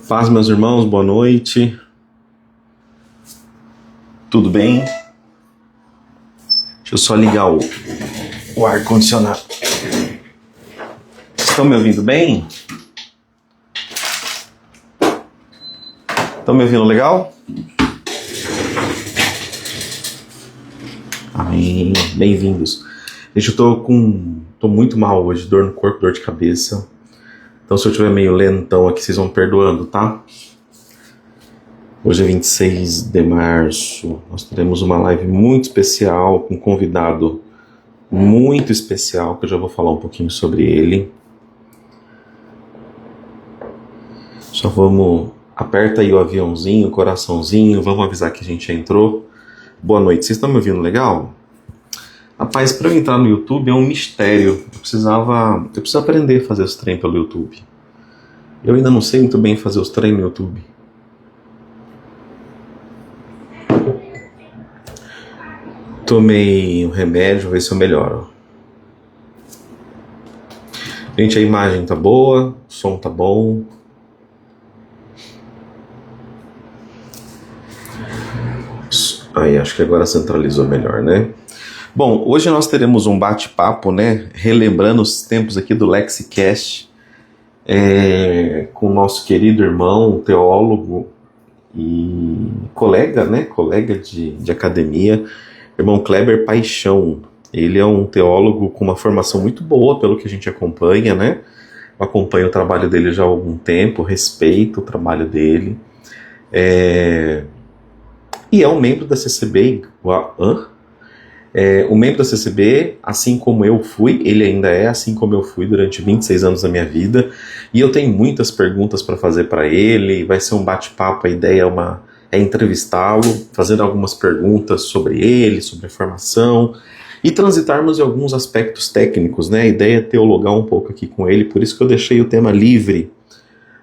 Paz, meus irmãos, boa noite. Tudo bem? Deixa eu só ligar o ar-condicionado. Estão me ouvindo bem? Estão me ouvindo legal? Amém. Bem-vindos. Gente, eu tô muito mal hoje, dor no corpo, dor de cabeça. Então, se eu estiver meio lentão aqui, vocês vão me perdoando, tá? Hoje é 26 de março, nós teremos uma live muito especial, com um convidado muito especial, que eu já vou falar um pouquinho sobre ele. Só aperta aí o aviãozinho, o coraçãozinho, vamos avisar que a gente já entrou. Boa noite, vocês estão me ouvindo legal? Rapaz, para eu entrar no YouTube é um mistério, eu preciso aprender a fazer os treinos pelo YouTube. Eu ainda não sei muito bem fazer os treinos no YouTube. Tomei um remédio, vou ver se eu melhoro. Gente, a imagem tá boa, o som tá bom. Aí, acho que agora centralizou melhor, né? Bom, hoje nós teremos um bate-papo, né? Relembrando os tempos aqui do LexiCast, com o nosso querido irmão, teólogo e colega, né? Colega de academia, irmão Kleber Paixão. Ele é um teólogo com uma formação muito boa, pelo que a gente acompanha, né? Eu acompanho o trabalho dele já há algum tempo, respeito o trabalho dele. E é um membro da CCB. O membro da CCB, assim como eu fui, ele ainda é, assim como eu fui durante 26 anos da minha vida. E eu tenho muitas perguntas para fazer para ele. Vai ser um bate-papo, a ideia é entrevistá-lo, fazendo algumas perguntas sobre ele, sobre a formação, e transitarmos em alguns aspectos técnicos, né? A ideia é teologar um pouco aqui com ele, por isso que eu deixei o tema livre.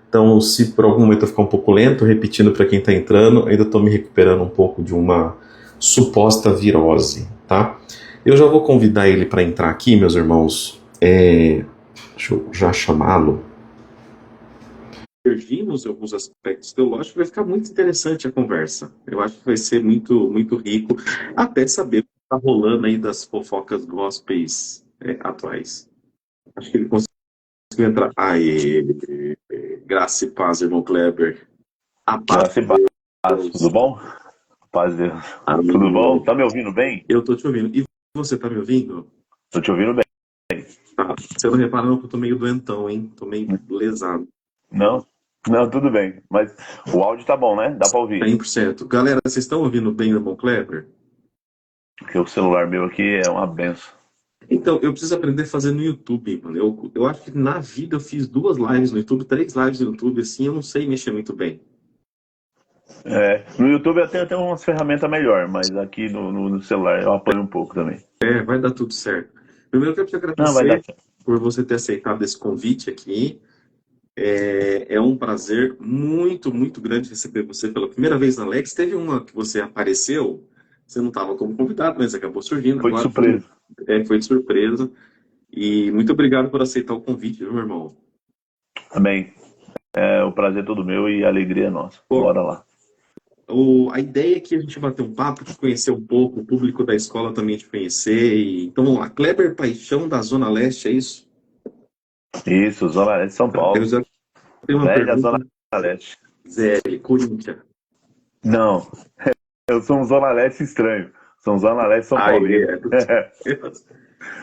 Então, se por algum momento eu ficar um pouco lento, repetindo para quem está entrando, ainda estou me recuperando um pouco de uma suposta virose, tá? Eu já vou convidar ele para entrar aqui, meus irmãos. Deixa eu já chamá-lo. Divergimos em alguns aspectos teológicos, vai ficar muito interessante a conversa. Eu acho que vai ser muito, muito rico, até saber o que está rolando aí das fofocas gospels atuais. Acho que ele conseguiu entrar. Graça e paz, irmão Kleber. A paz. Graça e paz, tudo bom? Paz de Deus. Amém. Tudo bom? Tá me ouvindo bem? Eu tô te ouvindo. E você tá me ouvindo? Tô te ouvindo bem. Tá. Você não reparou que eu tô meio doentão, hein? Tô meio lesado. Não, tudo bem. Mas o áudio tá bom, né? Dá pra ouvir. 100%. Galera, vocês estão ouvindo bem, irmão Kleber? Porque o celular meu aqui é uma benção. Então, eu preciso aprender a fazer no YouTube, mano. Eu acho que na vida eu fiz 2 lives no YouTube, 3 lives no YouTube, assim, eu não sei mexer muito bem. No YouTube eu tenho até umas ferramentas melhor, mas aqui no celular eu apanho um pouco também. Vai dar tudo certo. Primeiro eu quero te Não, vai dar agradecer certo. por você ter aceitado esse convite aqui. É um prazer muito, muito grande receber você pela primeira vez na Lex. Teve uma que você apareceu, você não estava como convidado, mas acabou surgindo. Foi de Agora surpresa. foi de surpresa. E muito obrigado por aceitar o convite, meu irmão. Também. O prazer é todo meu e a alegria é nossa. Pô, Bora lá. a ideia é que a gente bater um papo, te conhecer um pouco, o público da escola também te conhecer. Então vamos lá, Kleber Paixão da Zona Leste, é isso? Isso, Zona Leste de São Eu Paulo. já tenho uma Velha Zona pergunta. Leste. ZL, Corinthians. Não, eu sou um Zona Leste estranho. Sou um Zona Leste São Paulino.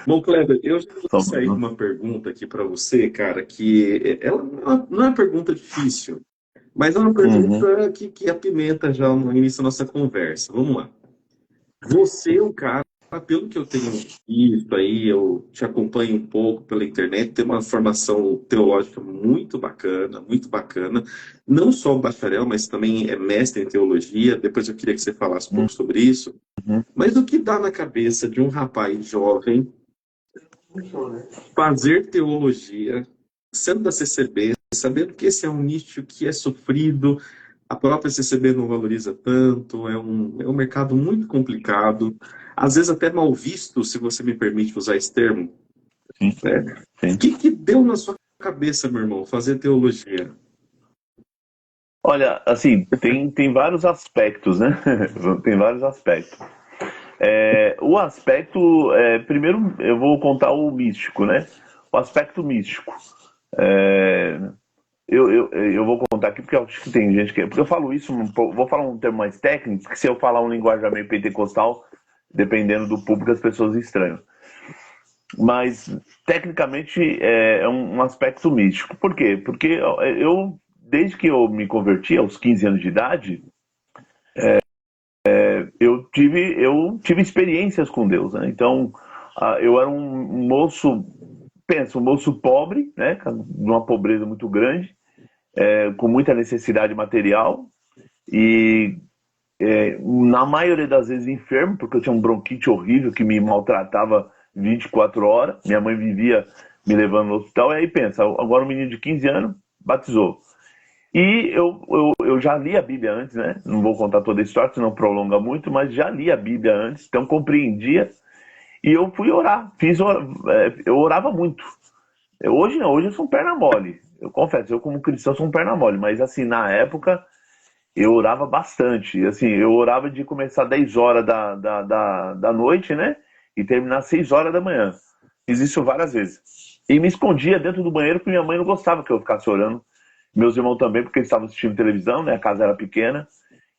Bom, Kleber, eu já vou São sair com uma pergunta aqui para você, cara, que ela não é uma pergunta difícil, mas é uma pergunta que apimenta já no início da nossa conversa. Vamos lá. Você é um cara, pelo que eu tenho visto aí, eu te acompanho um pouco pela internet, tem uma formação teológica muito bacana, muito bacana. Não só o bacharel, mas também é mestre em teologia. Depois eu queria que você falasse um pouco sobre isso. Mas o que dá na cabeça de um rapaz jovem fazer teologia, sendo da CCB, sabendo que esse é um nicho que é sofrido, a própria CCB não valoriza tanto, é um mercado muito complicado, às vezes até mal visto, se você me permite usar esse termo. Sim. O que deu na sua cabeça, meu irmão, fazer teologia? Olha, assim, tem vários aspectos, né? Tem vários aspectos. O aspecto, primeiro eu vou contar o místico, né? O aspecto místico. É, eu vou contar aqui porque eu acho que tem gente que. Porque eu falo isso, vou falar um termo mais técnico, que se eu falar um linguajar meio pentecostal, dependendo do público, as pessoas estranham. Mas, tecnicamente, é um aspecto místico. Por quê? Porque desde que eu me converti, aos 15 anos de idade, eu tive experiências com Deus, né? Então, eu era um moço, pensa, um moço pobre, né? De uma pobreza muito grande, com muita necessidade material e, na maioria das vezes, enfermo, porque eu tinha um bronquite horrível que me maltratava 24 horas. Minha mãe vivia me levando no hospital. E aí pensa, agora um menino de 15 anos batizou. E eu já li a Bíblia antes, né? Não vou contar toda a história, senão prolonga muito, mas já li a Bíblia antes, então compreendia. E eu fui orar, eu orava muito. Hoje não, hoje eu sou um perna mole. Eu confesso, eu como cristão sou um perna mole, mas assim, na época eu orava bastante. Assim, eu orava de começar 10 horas da noite, né? E terminar 6 horas da manhã. Fiz isso várias vezes. E me escondia dentro do banheiro porque minha mãe não gostava que eu ficasse orando. Meus irmãos também, porque eles estavam assistindo televisão, né? A casa era pequena.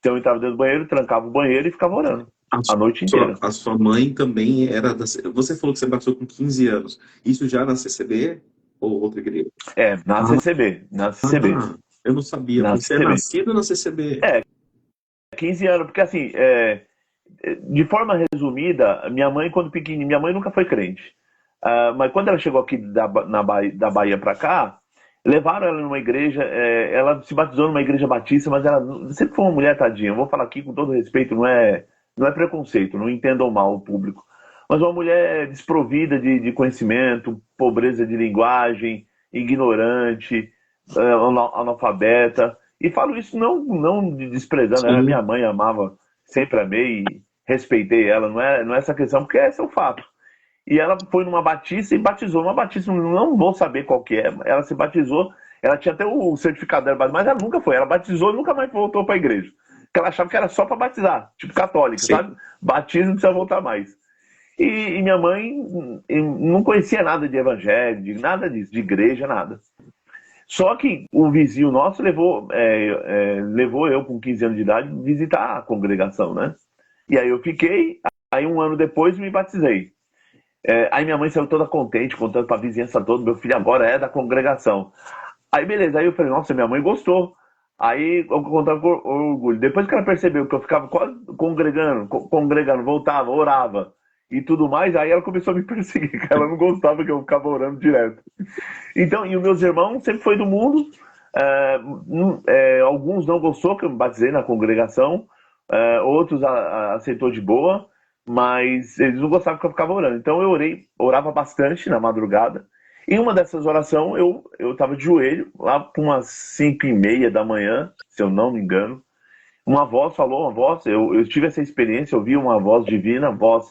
Então eu entrava dentro do banheiro, trancava o banheiro e ficava orando A a noite inteira. a sua mãe também era da. Você falou que você bateu com 15 anos. Isso já na CCB ou outra igreja? Na Ah, CCB, na CCB, eu não sabia. na Você é CCB. nascido na CCB. 15 anos, porque assim, de forma resumida, minha mãe, quando pequenininha, minha mãe nunca foi crente. Mas quando ela chegou aqui da Bahia para cá, levaram ela numa igreja, ela se batizou numa igreja batista, mas ela sempre foi uma mulher tadinha. Eu vou falar aqui com todo respeito, não é preconceito, não entendam mal o público. Mas uma mulher desprovida de conhecimento, pobreza de linguagem, ignorante, analfabeta. E falo isso não desprezando, ela é minha Sim. mãe, amava, sempre amei e respeitei ela, não é essa questão, porque esse é o fato. E ela foi numa batista e batizou. Uma batista, não vou saber qual que é. Ela se batizou, ela tinha até o certificado dela, mas ela nunca foi. Ela batizou e nunca mais voltou para a igreja. Porque ela achava que era só para batizar, tipo católica, Sim. sabe? Batismo não precisa voltar mais. E minha mãe não conhecia nada de evangelho, de nada disso, de igreja, nada. Só que o vizinho nosso levou eu, com 15 anos de idade, visitar a congregação, né? E aí eu fiquei, aí um ano depois me batizei. Aí minha mãe saiu toda contente, contando pra vizinhança toda, meu filho agora é da congregação. Aí beleza, aí eu falei, nossa, minha mãe gostou. Aí eu contava com orgulho. Depois que ela percebeu que eu ficava quase congregando, voltava, orava e tudo mais, aí ela começou a me perseguir, que ela não gostava que eu ficava orando direto. Então, e os meus irmãos sempre foi do mundo, alguns não gostou que eu me batizei na congregação, outros aceitou de boa, mas eles não gostavam que eu ficava orando. Então eu orava bastante na madrugada. Em uma dessas orações, eu estava de joelho, lá por umas 5:30 da manhã, se eu não me engano. Uma voz falou, eu tive essa experiência, eu vi uma voz divina, voz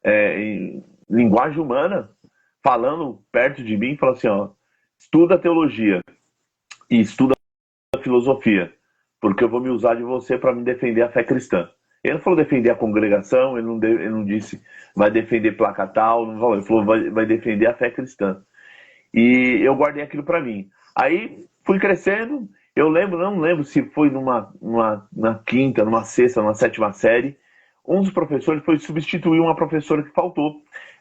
em linguagem humana, falando perto de mim, falou assim, ó, estuda teologia e estuda filosofia, porque eu vou me usar de você para me defender a fé cristã. Ele não falou defender a congregação, ele não disse vai defender placa tal, não falou, ele falou vai defender a fé cristã. E eu guardei aquilo para mim. Aí fui crescendo, não lembro se foi na quinta, numa sexta, numa sétima série, um dos professores foi substituir uma professora que faltou.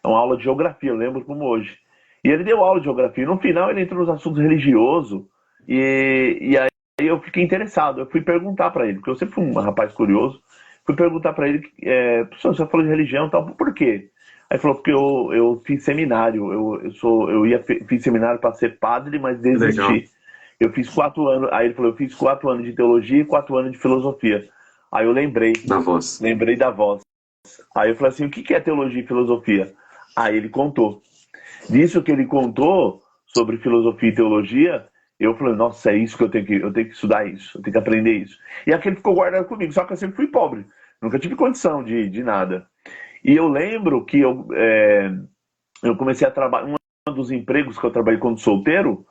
É uma aula de geografia, eu lembro como hoje. E ele deu aula de geografia. No final ele entrou nos assuntos religiosos e aí eu fiquei interessado. Eu fui perguntar para ele, porque eu sempre fui um rapaz curioso. Fui perguntar para ele, professor, você falou de religião e tal, por quê? Aí falou, porque eu fiz seminário, fiz seminário para ser padre, mas Legal. desisti. Eu fiz 4 anos, aí ele falou, eu fiz 4 anos de teologia e 4 anos de filosofia. Aí eu Da voz. lembrei da voz. Aí eu falei assim, o que é teologia e filosofia? Aí ele contou. Disso que ele contou sobre filosofia e teologia, eu falei, nossa, é isso que eu tenho que estudar isso, eu tenho que aprender isso. E aquele ficou guardado comigo, só que eu sempre fui pobre, nunca tive condição de nada. E eu lembro que eu comecei a trabalhar, um dos empregos que eu trabalhei quando solteiro,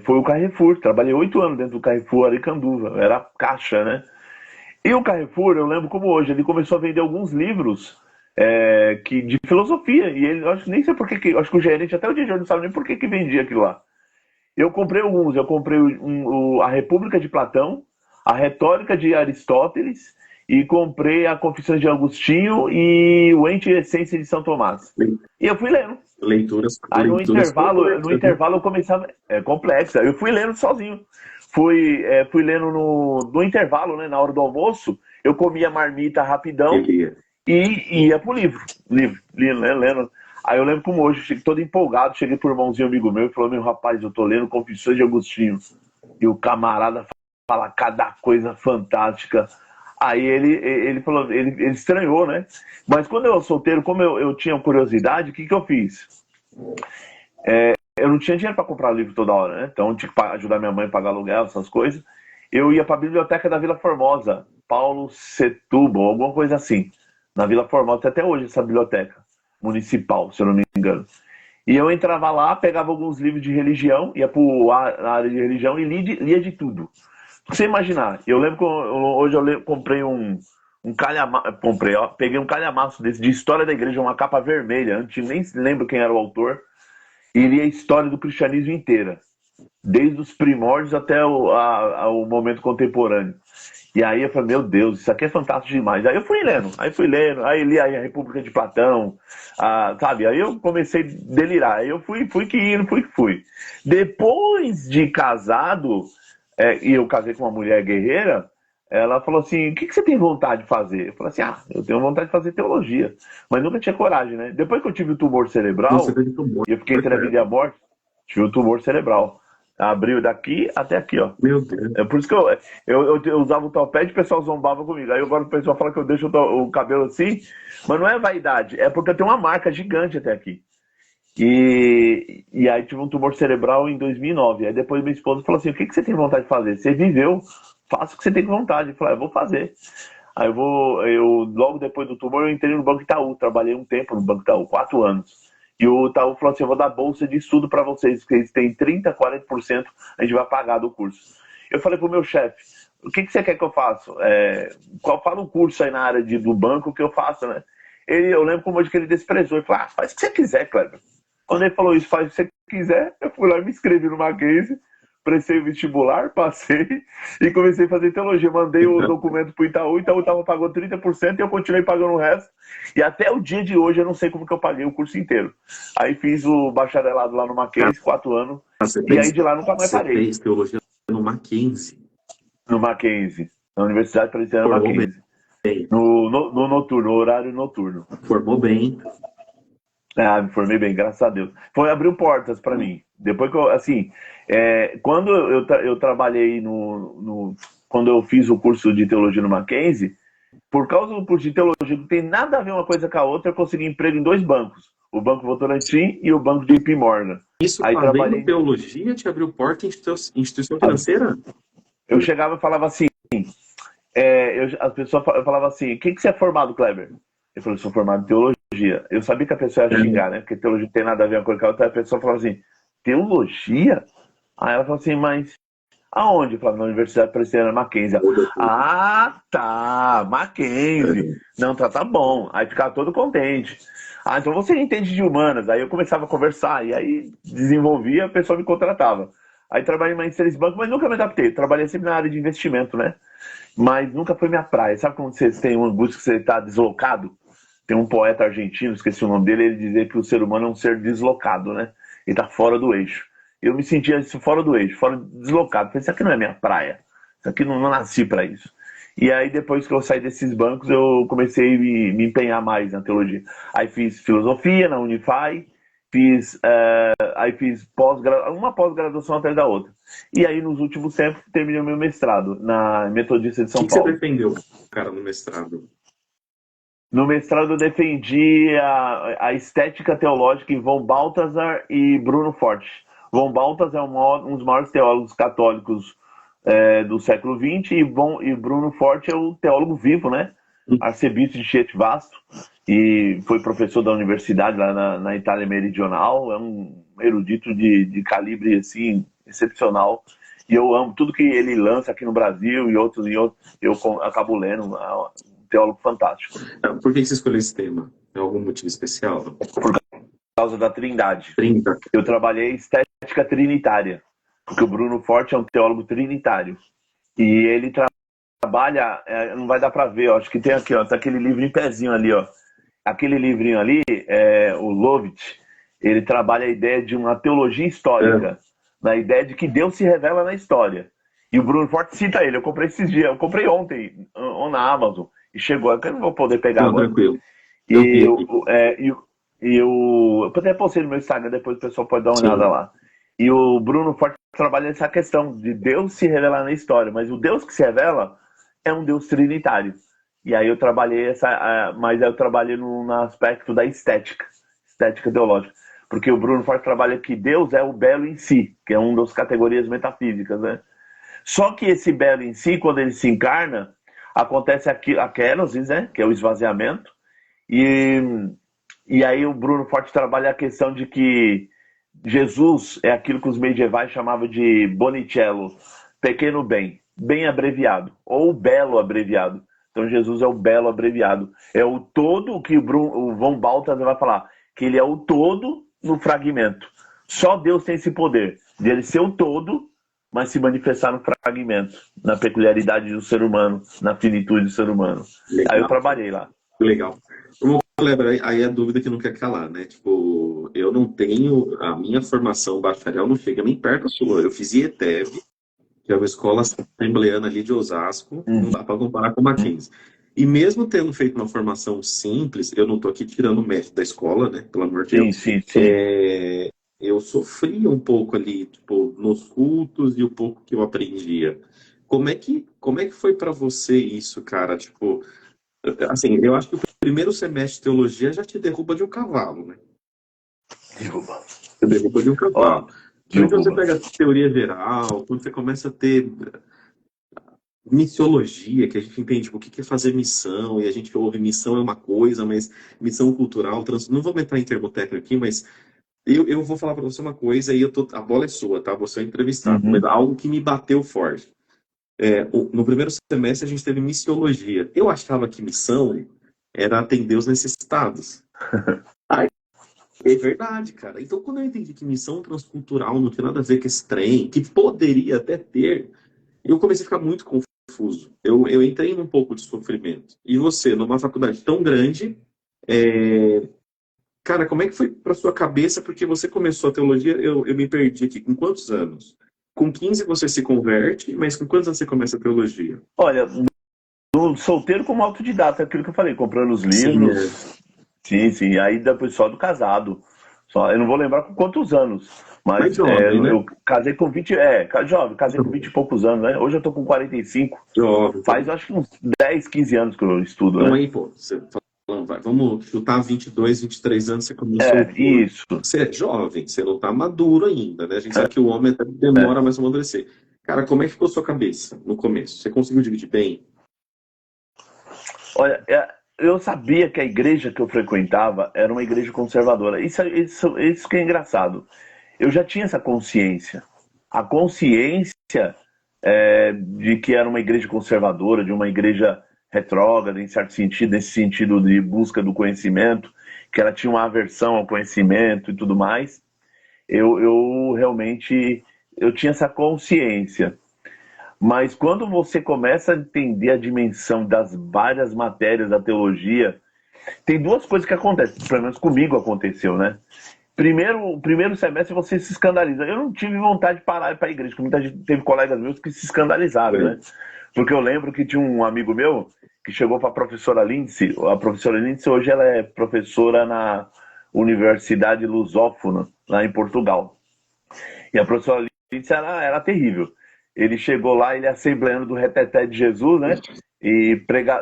foi o Carrefour. Trabalhei 8 anos dentro do Carrefour Aricanduva, era caixa, né? E o Carrefour, eu lembro como hoje, ele começou a vender alguns livros de filosofia. E ele, eu acho, nem sei por que, acho que o gerente até o dia de hoje não sabe nem por que vendia aquilo lá. Eu comprei alguns, eu comprei a República de Platão, a Retórica de Aristóteles e comprei a Confissões de Agostinho e o Ente e Essência de São Tomás. E eu fui lendo. Aí no intervalo eu começava. É complexa. Eu fui lendo sozinho. Fui lendo no intervalo, né? Na hora do almoço, eu comia marmita rapidão e ia pro livro. Lendo. Aí eu lembro como hoje, cheguei todo empolgado, cheguei pro irmãozinho amigo meu e falou: meu rapaz, eu tô lendo Confissões de Agostinho. E o camarada fala cada coisa fantástica. Aí ele falou, ele estranhou, né? Mas quando eu era solteiro, como eu tinha curiosidade, o que eu fiz? Eu não tinha dinheiro para comprar livro toda hora, né? Então eu tinha que ajudar minha mãe a pagar aluguel, essas coisas. Eu ia para a biblioteca da Vila Formosa, Paulo Setúbal, alguma coisa assim. Na Vila Formosa, tem até hoje essa biblioteca municipal, se eu não me engano. E eu entrava lá, pegava alguns livros de religião, ia para a área de religião e lia de tudo. Pra você imaginar, eu lembro que hoje eu comprei um calhamaço, peguei um calhamaço desse de história da igreja, uma capa vermelha, antes nem lembro quem era o autor, e li a história do cristianismo inteira, desde os primórdios até o momento contemporâneo. E aí eu falei, meu Deus, isso aqui é fantástico demais. Aí eu fui lendo, aí li a República de Platão, sabe? Aí eu comecei a delirar, aí eu fui que fui. Depois de casado, e eu casei com uma mulher guerreira, ela falou assim, o que você tem vontade de fazer? Eu falei assim, eu tenho vontade de fazer teologia, mas nunca tinha coragem, né? Depois que eu tive o tumor cerebral, e eu fiquei entre a vida e a morte, tive o tumor cerebral. Abriu daqui até aqui, ó. Meu Deus. É por isso que eu usava o topete e o pessoal zombava comigo. Aí agora o pessoal fala que eu deixo o cabelo assim, mas não é vaidade, é porque eu tenho uma marca gigante até aqui. E aí tive um tumor cerebral em 2009. Aí depois minha esposa falou assim, o que você tem vontade de fazer? Você viveu, faça o que você tem vontade. Eu falei, eu vou fazer. Aí logo depois do tumor, eu entrei no Banco Itaú. Trabalhei um tempo no Banco Itaú, 4 anos. E o Itaú falou assim, eu vou dar bolsa de estudo para vocês, porque eles têm 30%, 40%, a gente vai pagar do curso. Eu falei pro meu chefe, o que você quer que eu faça? Fala um curso aí na área do banco que eu faço, né? Eu lembro como hoje que ele desprezou. Ele falou, faz o que você quiser, Kleber. Quando ele falou isso, faz o que você quiser, eu fui lá e me inscrevi no Mackenzie, prestei o vestibular, passei e comecei a fazer teologia. Mandei o documento pro Itaú estava pagando 30% e eu continuei pagando o resto. E até o dia de hoje eu não sei como que eu paguei o curso inteiro. Aí fiz o bacharelado lá no Mackenzie, 4 anos, e aí de lá nunca mais parei. Você fez teologia no Mackenzie? No Mackenzie, na Universidade Presbiteriana Mackenzie. No noturno, no horário noturno. Formou bem. Me formei bem, graças a Deus. Abriu portas para mim. Depois que eu, assim, quando eu trabalhei quando eu fiz o curso de teologia no Mackenzie, por causa do curso de teologia, que não tem nada a ver uma coisa com a outra, eu consegui emprego em 2 bancos. O Banco Votorantim e o Banco JP Morgan. Isso, aí trabalhei em teologia, te abriu porta em instituição financeira? Eu chegava e falava assim, as pessoas falavam assim, o que você é formado, Kleber? Eu falei, sou formado em teologia. Eu sabia que a pessoa ia xingar, né? Porque teologia não tem nada a ver com a outra. A pessoa falava assim, teologia? Aí ela falou assim, mas aonde? Eu falei, na Universidade Presbiteriana Mackenzie. Tá, Mackenzie. Não, tá bom. Aí ficava todo contente. Então você entende de humanas. Aí eu começava a conversar, e aí desenvolvia, a pessoa me contratava. Aí trabalhei mais em 3 bancos, mas nunca me adaptei. Trabalhei sempre na área de investimento, né? Mas nunca foi minha praia. Sabe quando você tem uma busca que você está deslocado? Tem um poeta argentino, esqueci o nome dele, ele dizia que o ser humano é um ser deslocado, né? Ele está fora do eixo. Eu me sentia fora do eixo, deslocado. Falei, isso aqui não é minha praia. Isso aqui não nasci para isso. E aí, depois que eu saí desses bancos, eu comecei a me empenhar mais na teologia. Aí fiz filosofia na Unify, fiz uma pós-graduação atrás da outra. E aí, nos últimos tempos, terminei o meu mestrado na Metodista de São Paulo. O que você defendeu, cara, no mestrado? No mestrado eu defendi a estética teológica em von Balthasar e Bruno Forte. Von Balthasar é um dos maiores teólogos católicos do século XX e Bruno Forte é o teólogo vivo, né? arcebispo de Chieti Vasto, e foi professor da universidade lá na Itália Meridional. É um erudito de calibre assim, excepcional. E eu amo tudo que ele lança aqui no Brasil e outros, eu acabo lendo. É um teólogo fantástico. Por que você escolheu esse tema? Tem algum motivo especial? Por causa da Trindade. 30. Eu trabalhei estética trinitária, porque o Bruno Forte é um teólogo trinitário. E ele trabalha, não vai dar para ver, ó, acho que tem aqui, ó, tá aquele livro em pezinho ali, ó. Aquele livrinho ali, o Lovett, ele trabalha a ideia de uma teologia histórica, na ideia de que Deus se revela na história. E o Bruno Forte cita ele. Eu comprei esses dias, eu comprei ontem na Amazon, e chegou, eu não vou poder pegar agora. Tranquilo. Eu até postei no meu Instagram, depois o pessoal pode dar uma olhada lá. E o Bruno Forte trabalha essa questão de Deus se revelar na história, mas o Deus que se revela é um Deus trinitário. E aí eu trabalhei mas eu trabalhei no aspecto da estética teológica, porque o Bruno Forte trabalha que Deus é o belo em si, que é uma das categorias metafísicas, né? Só que esse belo em si, quando ele se encarna, acontece a kenosis, né? Que é o esvaziamento, e aí o Bruno Forte trabalha a questão de que Jesus é aquilo que os medievais chamavam de bonicello, pequeno bem, bem abreviado, ou belo abreviado. Então Jesus é o belo abreviado. É o todo que o Von Balthasar vai falar, que ele é o todo no fragmento. Só Deus tem esse poder de ele ser o todo, mas se manifestar no fragmento, na peculiaridade do ser humano, na finitude do ser humano. Legal. Aí eu trabalhei lá. Legal. Aí a dúvida que não quer calar, né? Tipo, eu não tenho, a minha formação bacharel não chega nem perto da sua. Eu fiz IETEV, que é uma escola assembleana ali de Osasco, não dá para comparar com o Mackenzie. E mesmo tendo feito uma formação simples, eu não estou aqui tirando o mérito da escola, né? Pelo amor de Deus. Sim. Eu sofria um pouco ali, tipo, nos cultos e o pouco que eu aprendia. Como é que foi para você isso, cara? Tipo, assim, eu acho que o primeiro semestre de teologia já te derruba de um cavalo, né? Derruba. Te derruba de um cavalo. Quando você pega a teoria geral, quando você começa a ter missiologia, que a gente entende tipo, o que é fazer missão, e a gente ouve missão é uma coisa, mas missão cultural, não vou entrar em termo técnico aqui, mas eu vou falar para você uma coisa e a bola é sua, tá? Você é entrevistado, mas algo que me bateu forte. No primeiro semestre a gente teve missiologia. Eu achava que missão era atender os necessitados. É verdade, cara. Então, quando eu entendi que missão transcultural não tem nada a ver com esse trem, que poderia até ter, eu comecei a ficar muito confuso. Eu entrei num pouco de sofrimento. E você, numa faculdade tão grande, cara, como é que foi para sua cabeça? Porque você começou a teologia, eu me perdi aqui. Com quantos anos? Com 15 você se converte, mas com quantos anos você começa a teologia? Olha, solteiro como autodidata, aquilo que eu falei, comprando os livros. Sim. Aí depois só do casado. Eu não vou lembrar com quantos anos. Mas jovem, né? Eu casei com 20. Jovem, casei com 20 e poucos anos, né? Hoje eu tô com 45. Jovem. Faz acho que uns 10, 15 anos que eu estudo, então, né? Aí, pô, você falando, vamos chutar 22, 23 anos, você começou. Isso. Você é jovem, você não tá maduro ainda, né? A gente sabe que o homem até demora mais a amadurecer. Cara, como é que ficou sua cabeça no começo? Você conseguiu dividir bem? Olha, eu sabia que a igreja que eu frequentava era uma igreja conservadora. Isso que é engraçado. Eu já tinha essa consciência. A consciência de que era uma igreja conservadora, de uma igreja retrógrada, em certo sentido, nesse sentido de busca do conhecimento, que ela tinha uma aversão ao conhecimento e tudo mais. Eu realmente tinha essa consciência. Mas quando você começa a entender a dimensão das várias matérias da teologia, tem duas coisas que acontecem, pelo menos comigo aconteceu, né? O primeiro semestre você se escandaliza. Eu não tive vontade de parar para a igreja, porque muita gente teve colegas meus que se escandalizaram, né? Porque eu lembro que tinha um amigo meu que chegou para a professora Lindsay. A professora Lindsay hoje ela é professora na Universidade Lusófona, lá em Portugal. E a professora Lindsay era terrível. Ele chegou lá, ele é assembleano do Reteté de Jesus, né? E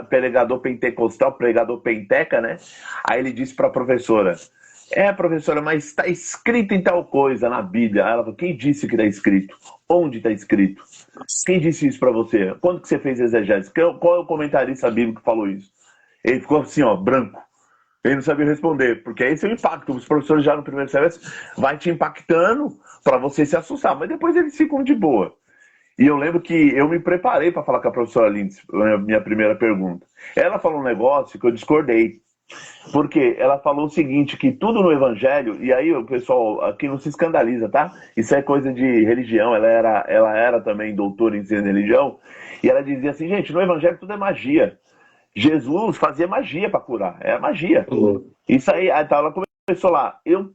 pregador pentecostal, pregador penteca, né? Aí ele disse para a professora: professora, mas está escrito em tal coisa na Bíblia. Ela falou: quem disse que está escrito? Onde está escrito? Quem disse isso para você? Quando que você fez exegese? Qual é o comentarista bíblico que falou isso? Ele ficou assim, ó, branco. Ele não sabia responder, porque esse é o impacto. Os professores já no primeiro semestre vai te impactando para você se assustar, mas depois eles ficam de boa. E eu lembro que eu me preparei para falar com a professora Lindsay, minha primeira pergunta. Ela falou um negócio que eu discordei. Porque ela falou o seguinte, que tudo no evangelho, e aí o pessoal aqui não se escandaliza, tá? Isso é coisa de religião, ela era também doutora em ciência de religião, e ela dizia assim, gente, no evangelho tudo é magia. Jesus fazia magia para curar, é magia. Isso aí, então ela começou lá, eu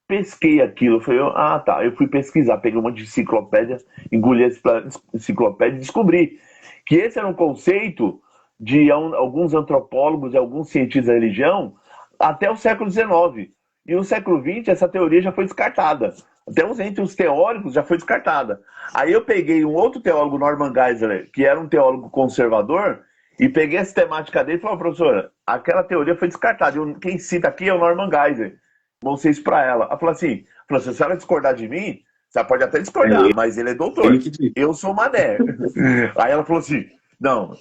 pesquei aquilo, eu falei, tá, eu fui pesquisar, peguei um monte de enciclopédia, engoli essa enciclopédia e descobri que esse era um conceito de alguns antropólogos e alguns cientistas da religião até o século XIX. E no século XX essa teoria já foi descartada. Até entre os teóricos já foi descartada. Aí eu peguei um outro teólogo, Norman Geisler, que era um teólogo conservador, e peguei essa temática dele e falei, professora, aquela teoria foi descartada. Quem cita aqui é o Norman Geisler. Mostrei isso para ela. Ela falou assim, se a senhora discordar de mim, você pode até discordar, mas ele é doutor. Eu sou mané. Aí ela falou assim, não,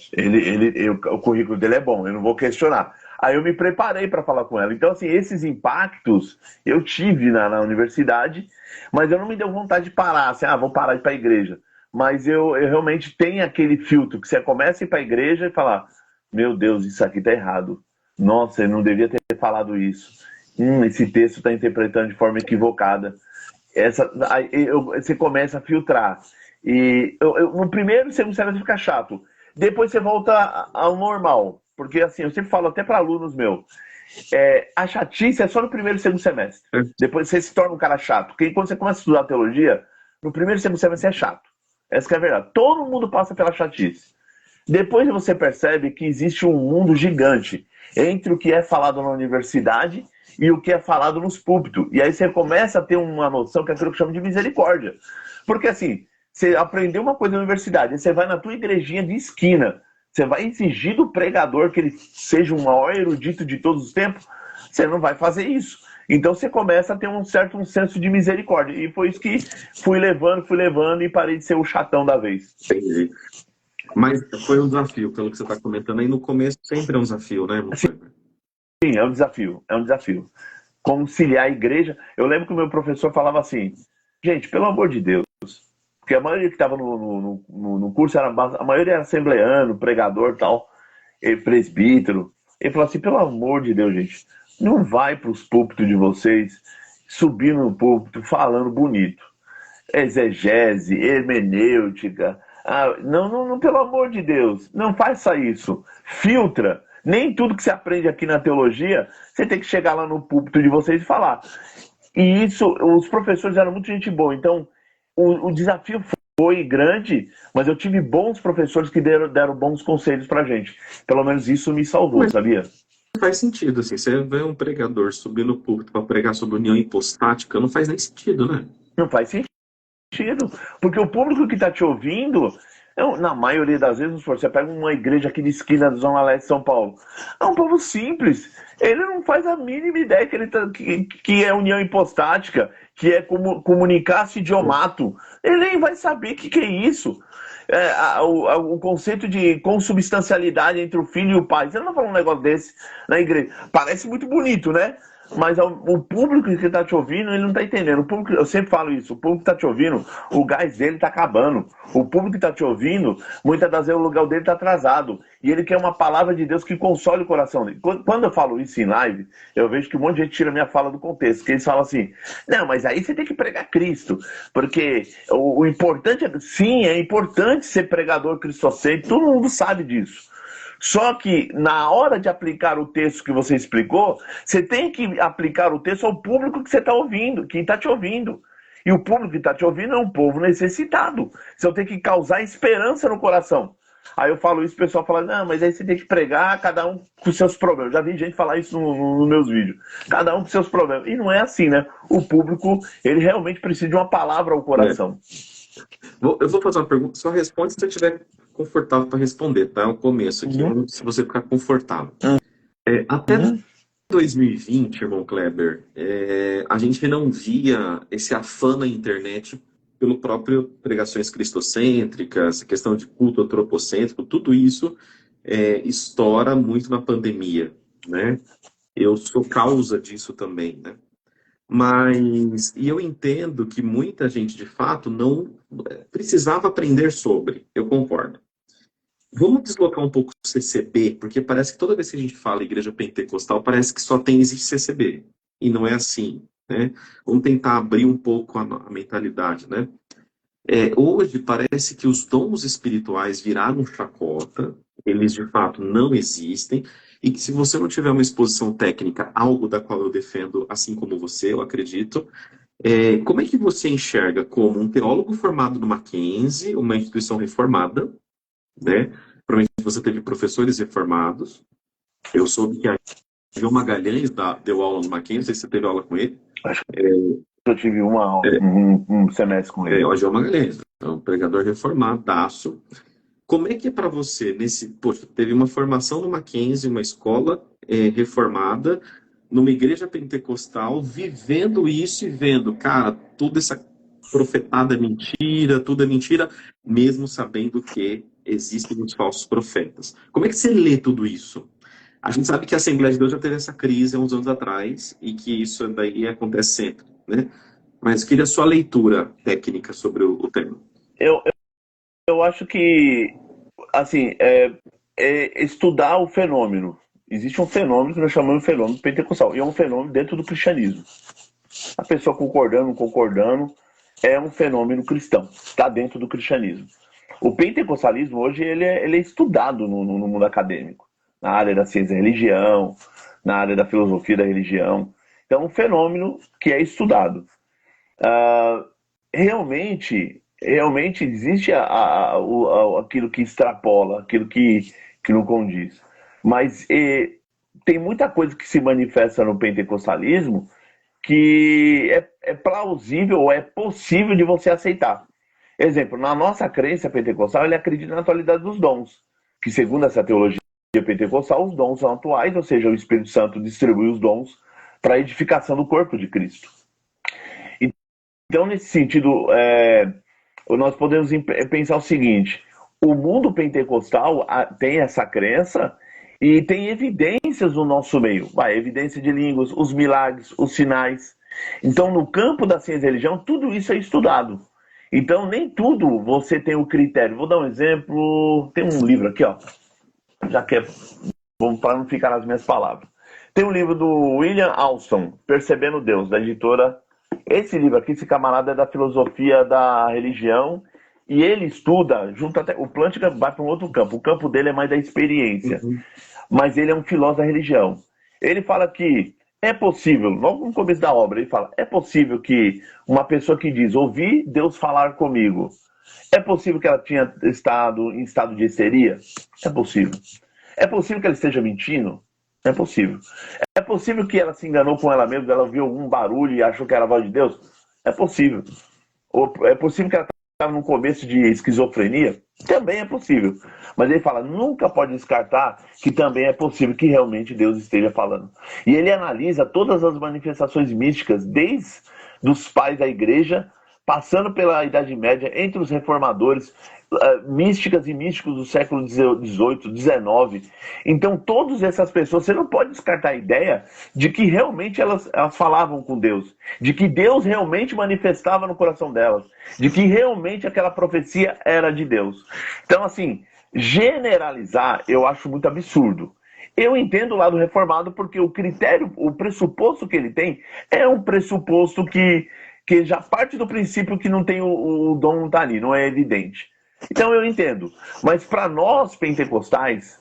o currículo dele é bom, eu não vou questionar. Aí eu me preparei para falar com ela. Então, assim, esses impactos eu tive na universidade, mas eu não me deu vontade de parar, assim, vou parar de ir para a igreja. Mas eu realmente tenho aquele filtro que você começa a ir para a igreja e falar, meu Deus, isso aqui tá errado. Nossa, eu não devia ter falado isso. Esse texto está interpretando de forma equivocada. Você começa a filtrar. E no primeiro e segundo semestre fica chato. Depois você volta ao normal. Porque assim, eu sempre falo até para alunos meus, a chatice é só no primeiro e segundo semestre. Depois você se torna um cara chato. Porque quando você começa a estudar teologia, no primeiro e segundo semestre é chato. Essa que é a verdade. Todo mundo passa pela chatice. Depois você percebe que existe um mundo gigante entre o que é falado na universidade e o que é falado nos púlpitos. E aí você começa a ter uma noção que é aquilo que chama de misericórdia. Porque assim, você aprendeu uma coisa na universidade, aí você vai na tua igrejinha de esquina, você vai exigir do pregador que ele seja o maior erudito de todos os tempos, você não vai fazer isso. Então você começa a ter um senso de misericórdia. E foi isso que fui levando e parei de ser o chatão da vez. Entendi. Mas foi um desafio, pelo que você está comentando aí, no começo sempre é um desafio, né, Sim, é um desafio. Conciliar a igreja. Eu lembro que o meu professor falava assim, gente, pelo amor de Deus, porque a maioria que estava no curso, a maioria era assembleano, pregador tal, presbítero. Ele falou assim, pelo amor de Deus, gente, não vai para os púlpitos de vocês, subir no púlpito, falando bonito. Exegese, hermenêutica. Não, pelo amor de Deus, não faça isso. Filtra. Nem tudo que você aprende aqui na teologia, você tem que chegar lá no púlpito de vocês e falar. E isso, os professores eram muito gente boa. Então, o desafio foi grande, mas eu tive bons professores que deram bons conselhos pra gente. Pelo menos isso me salvou, sabia? Faz sentido, assim, você vê um pregador subir no púlpito para pregar sobre união hipostática, não faz nem sentido, né? Não faz sentido, porque o público que está te ouvindo, na maioria das vezes, você pega uma igreja aqui de esquina da Zona Leste de São Paulo, é um povo simples, ele não faz a mínima ideia que é união hipostática, que é comunicar-se idiomato, ele nem vai saber o que é isso. O conceito de consubstancialidade entre o filho e o pai. Você não vai falar um negócio desse na igreja. Parece muito bonito, né? Mas o público que está te ouvindo, ele não está entendendo. Eu sempre falo isso, o público que está te ouvindo, o gás dele está acabando. O público que está te ouvindo, muitas das vezes o lugar dele está atrasado. E ele quer uma palavra de Deus que console o coração dele. Quando eu falo isso em live, eu vejo que um monte de gente tira minha fala do contexto. Que eles falam assim, não, mas aí você tem que pregar Cristo. Porque o importante sim, é importante ser pregador cristocêntrico, todo mundo sabe disso. Só que na hora de aplicar o texto que você explicou, você tem que aplicar o texto ao público que você está ouvindo, quem está te ouvindo. E o público que está te ouvindo é um povo necessitado. Você tem que causar esperança no coração. Aí eu falo isso, o pessoal fala, não, mas aí você tem que pregar cada um com seus problemas. Já vi gente falar isso nos meus vídeos. Cada um com seus problemas. E não é assim, né? O público, ele realmente precisa de uma palavra ao coração. Eu vou fazer uma pergunta, só responde se você estiver confortável para responder, tá? É o começo aqui, se você ficar confortável. Até 2020, irmão Kleber, a gente não via esse afã na internet pelo próprio pregações cristocêntricas, questão de culto antropocêntrico, tudo isso estoura muito na pandemia, né? Eu sou causa disso também, né? Mas, e eu entendo que muita gente, de fato, não precisava aprender sobre, eu concordo. Vamos deslocar um pouco o CCB, porque parece que toda vez que a gente fala igreja pentecostal, parece que só tem, existe CCB. E não é assim, né? Vamos tentar abrir um pouco a mentalidade, né? Hoje parece que os dons espirituais viraram chacota, eles de fato não existem, e que se você não tiver uma exposição técnica, algo da qual eu defendo, assim como você, eu acredito, como é que você enxerga como um teólogo formado no Mackenzie, uma instituição reformada, né? Provavelmente você teve professores reformados. Eu soube que a João Magalhães deu aula no Mackenzie, não sei se você teve aula com ele. Acho que eu tive um semestre com ele. O João Magalhães, é um pregador reformadaço. Como é que é para você, poxa, teve uma formação no Mackenzie, uma escola reformada, numa igreja pentecostal, vivendo isso e vendo, cara, toda essa profetada é mentira, tudo é mentira, mesmo sabendo que existem os falsos profetas. Como é que você lê tudo isso? A gente sabe que a Assembleia de Deus já teve essa crise há uns anos atrás e que isso daí acontece sempre, né? Mas queria a sua leitura técnica sobre o tema. Eu, eu acho que, assim, estudar o fenômeno. Existe um fenômeno que nós chamamos de fenômeno pentecostal, e é um fenômeno dentro do cristianismo. A pessoa concordando, não concordando, é um fenômeno cristão, está dentro do cristianismo. O pentecostalismo hoje ele é estudado no mundo acadêmico, na área da ciência da religião, na área da filosofia da religião. Então, é um fenômeno que é estudado. Realmente existe aquilo que extrapola, aquilo que não condiz. Mas tem muita coisa que se manifesta no pentecostalismo que é plausível ou é possível de você aceitar. Exemplo, na nossa crença pentecostal, ele acredita na atualidade dos dons, que segundo essa teologia pentecostal, os dons são atuais, ou seja, o Espírito Santo distribui os dons para a edificação do corpo de Cristo. Então, nesse sentido, nós podemos pensar o seguinte: o mundo pentecostal tem essa crença e tem evidências no nosso meio. Evidência de línguas, os milagres, os sinais. Então, no campo da ciência e religião, tudo isso é estudado. Então, nem tudo você tem o critério. Vou dar um exemplo. Tem um livro aqui, ó. Já que vamos para não ficar nas minhas palavras. Tem um livro do William Alston, Percebendo Deus, da editora. Esse livro aqui, esse camarada é da filosofia da religião e ele estuda, o Plantinga vai para um outro campo. O campo dele é mais da experiência, mas ele é um filósofo da religião. Ele fala que é possível, logo no começo da obra, ele fala, é possível que uma pessoa que diz, ouvi Deus falar comigo, é possível que ela tinha estado em estado de histeria? É possível. É possível que ela esteja mentindo? É possível. É possível que ela se enganou com ela mesma, ela viu algum barulho e achou que era a voz de Deus? É possível. Ou é possível que ela estava num começo de esquizofrenia? Também é possível. Mas ele fala, nunca pode descartar que também é possível que realmente Deus esteja falando. E ele analisa todas as manifestações místicas, desde os pais da igreja, passando pela Idade Média, entre os reformadores, místicas e místicos do século XVIII, XIX. Então, todas essas pessoas, você não pode descartar a ideia de que realmente elas falavam com Deus, de que Deus realmente manifestava no coração delas, de que realmente aquela profecia era de Deus. Então, assim, generalizar eu acho muito absurdo. Eu entendo o lado reformado porque o critério, o pressuposto que ele tem é um pressuposto que já parte do princípio que não tem o dom, não está ali, não é evidente. Então eu entendo. Mas para nós pentecostais,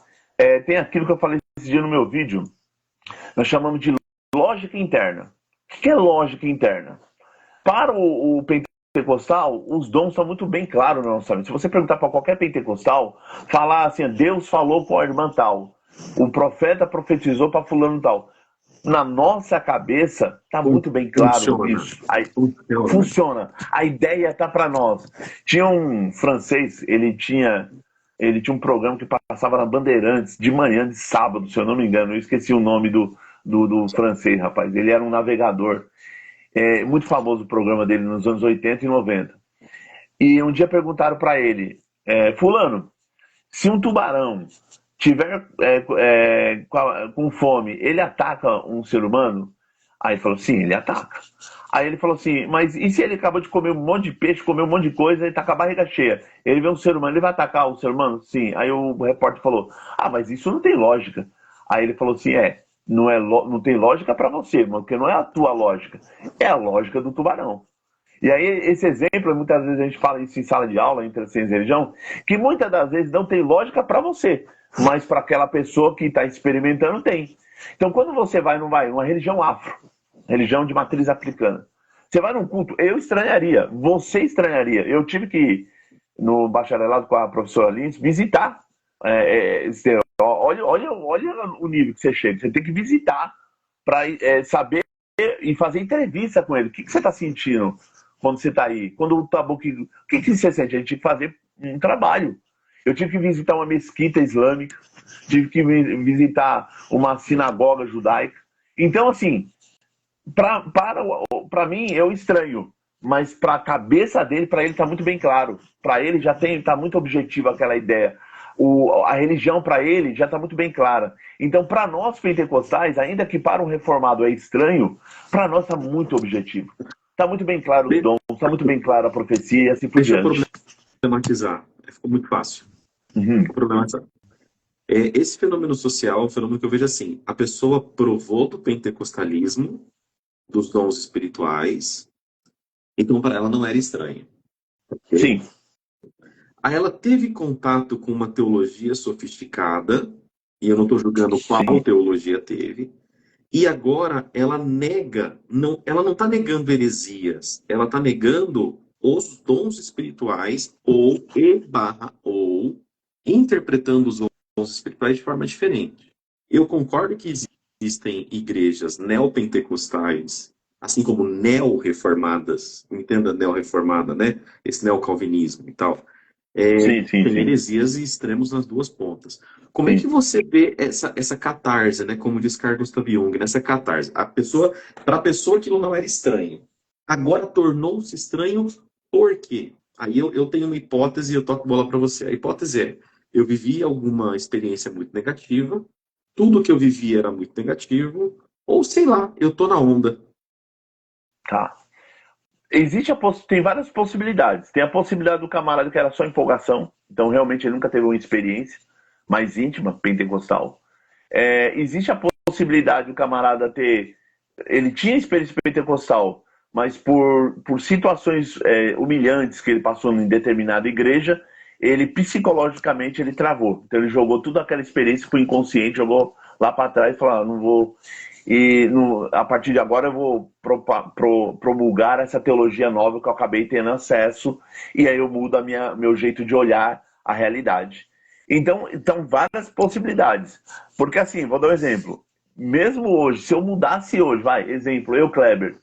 tem aquilo que eu falei esse dia no meu vídeo, nós chamamos de lógica interna. O que é lógica interna? Para o pentecostal, os dons são muito bem claros na nossa mente. Se você perguntar para qualquer pentecostal, falar assim, Deus falou com a irmã tal, o profeta profetizou para fulano tal. Na nossa cabeça está muito bem claro isso. Funciona. A ideia está para nós. Tinha um francês, ele tinha um programa que passava na Bandeirantes de manhã de sábado, se eu não me engano. Eu esqueci o nome do francês, rapaz. Ele era um navegador. Muito famoso o programa dele nos anos 80 e 90. E um dia perguntaram para ele, fulano, se um tubarão tiver com fome, ele ataca um ser humano? Aí ele falou, sim, ele ataca. Aí ele falou assim, mas e se ele acabou de comer um monte de peixe, comer um monte de coisa, ele tá com a barriga cheia? Ele vê um ser humano, ele vai atacar o ser humano? Sim. Aí o repórter falou, ah, mas isso não tem lógica. Aí ele falou assim, não tem lógica para você, porque não é a tua lógica, é a lógica do tubarão. E aí, esse exemplo, muitas vezes a gente fala isso em sala de aula, entre ciência e religião, que muitas das vezes não tem lógica para você, mas para aquela pessoa que está experimentando tem. Então, quando você vai numa religião afro, religião de matriz africana, você vai num culto, eu estranharia, você estranharia. Eu tive que ir no bacharelado com a professora Lins visitar. Olha o nível que você chega. Você tem que visitar para saber e fazer entrevista com ele. O que você está sentindo quando você está aí? Quando o tabuque. O que você sente? A gente tinha que fazer um trabalho. Eu tive que visitar uma mesquita islâmica, tive que visitar uma sinagoga judaica. Então, assim, para mim, eu estranho. Mas para a cabeça dele, para ele está muito bem claro. Para ele já está muito objetivo aquela ideia. A religião para ele já está muito bem clara. Então, para nós pentecostais, ainda que para um reformado é estranho, para nós está muito objetivo. Está muito bem claro os dons, está muito bem clara a profecia e assim por Deixa eu diante. problematizar. Ficou muito fácil. Uhum. Problematizar. Esse fenômeno social é um fenômeno que eu vejo assim. A pessoa provou do pentecostalismo, dos dons espirituais, então para ela não era estranho. Okay? Sim. Aí ela teve contato com uma teologia sofisticada, e eu não estou julgando qual teologia teve, e agora ela nega, ela não está negando heresias, ela está negando os dons espirituais, ou interpretando os dons espirituais de forma diferente. Eu concordo que existem igrejas neopentecostais, assim como neo-reformadas, entenda neo-reformada, né? Esse neocalvinismo e tal. Tem heresias e extremos nas duas pontas. Como é que você vê essa catarse, né? Como diz Carl Gustav Jung, nessa catarse? Para a pessoa aquilo não era estranho. Agora tornou-se estranho por quê? Aí eu tenho uma hipótese e eu toco bola para você. A hipótese é, eu vivi alguma experiência muito negativa, tudo que eu vivi era muito negativo, ou sei lá, eu tô na onda. Tá. Tem várias possibilidades. Tem a possibilidade do camarada que era só empolgação, então realmente ele nunca teve uma experiência mais íntima, pentecostal. Existe a possibilidade do camarada ele tinha experiência pentecostal, mas por situações humilhantes que ele passou em determinada igreja, ele psicologicamente ele travou. Então ele jogou toda aquela experiência pro inconsciente, jogou lá para trás e falou, não vou... E a partir de agora eu vou promulgar essa teologia nova que eu acabei tendo acesso, e aí eu mudo meu jeito de olhar a realidade. Então, várias possibilidades. Porque assim, vou dar um exemplo. Mesmo hoje, se eu mudasse hoje, exemplo, eu, Kleber,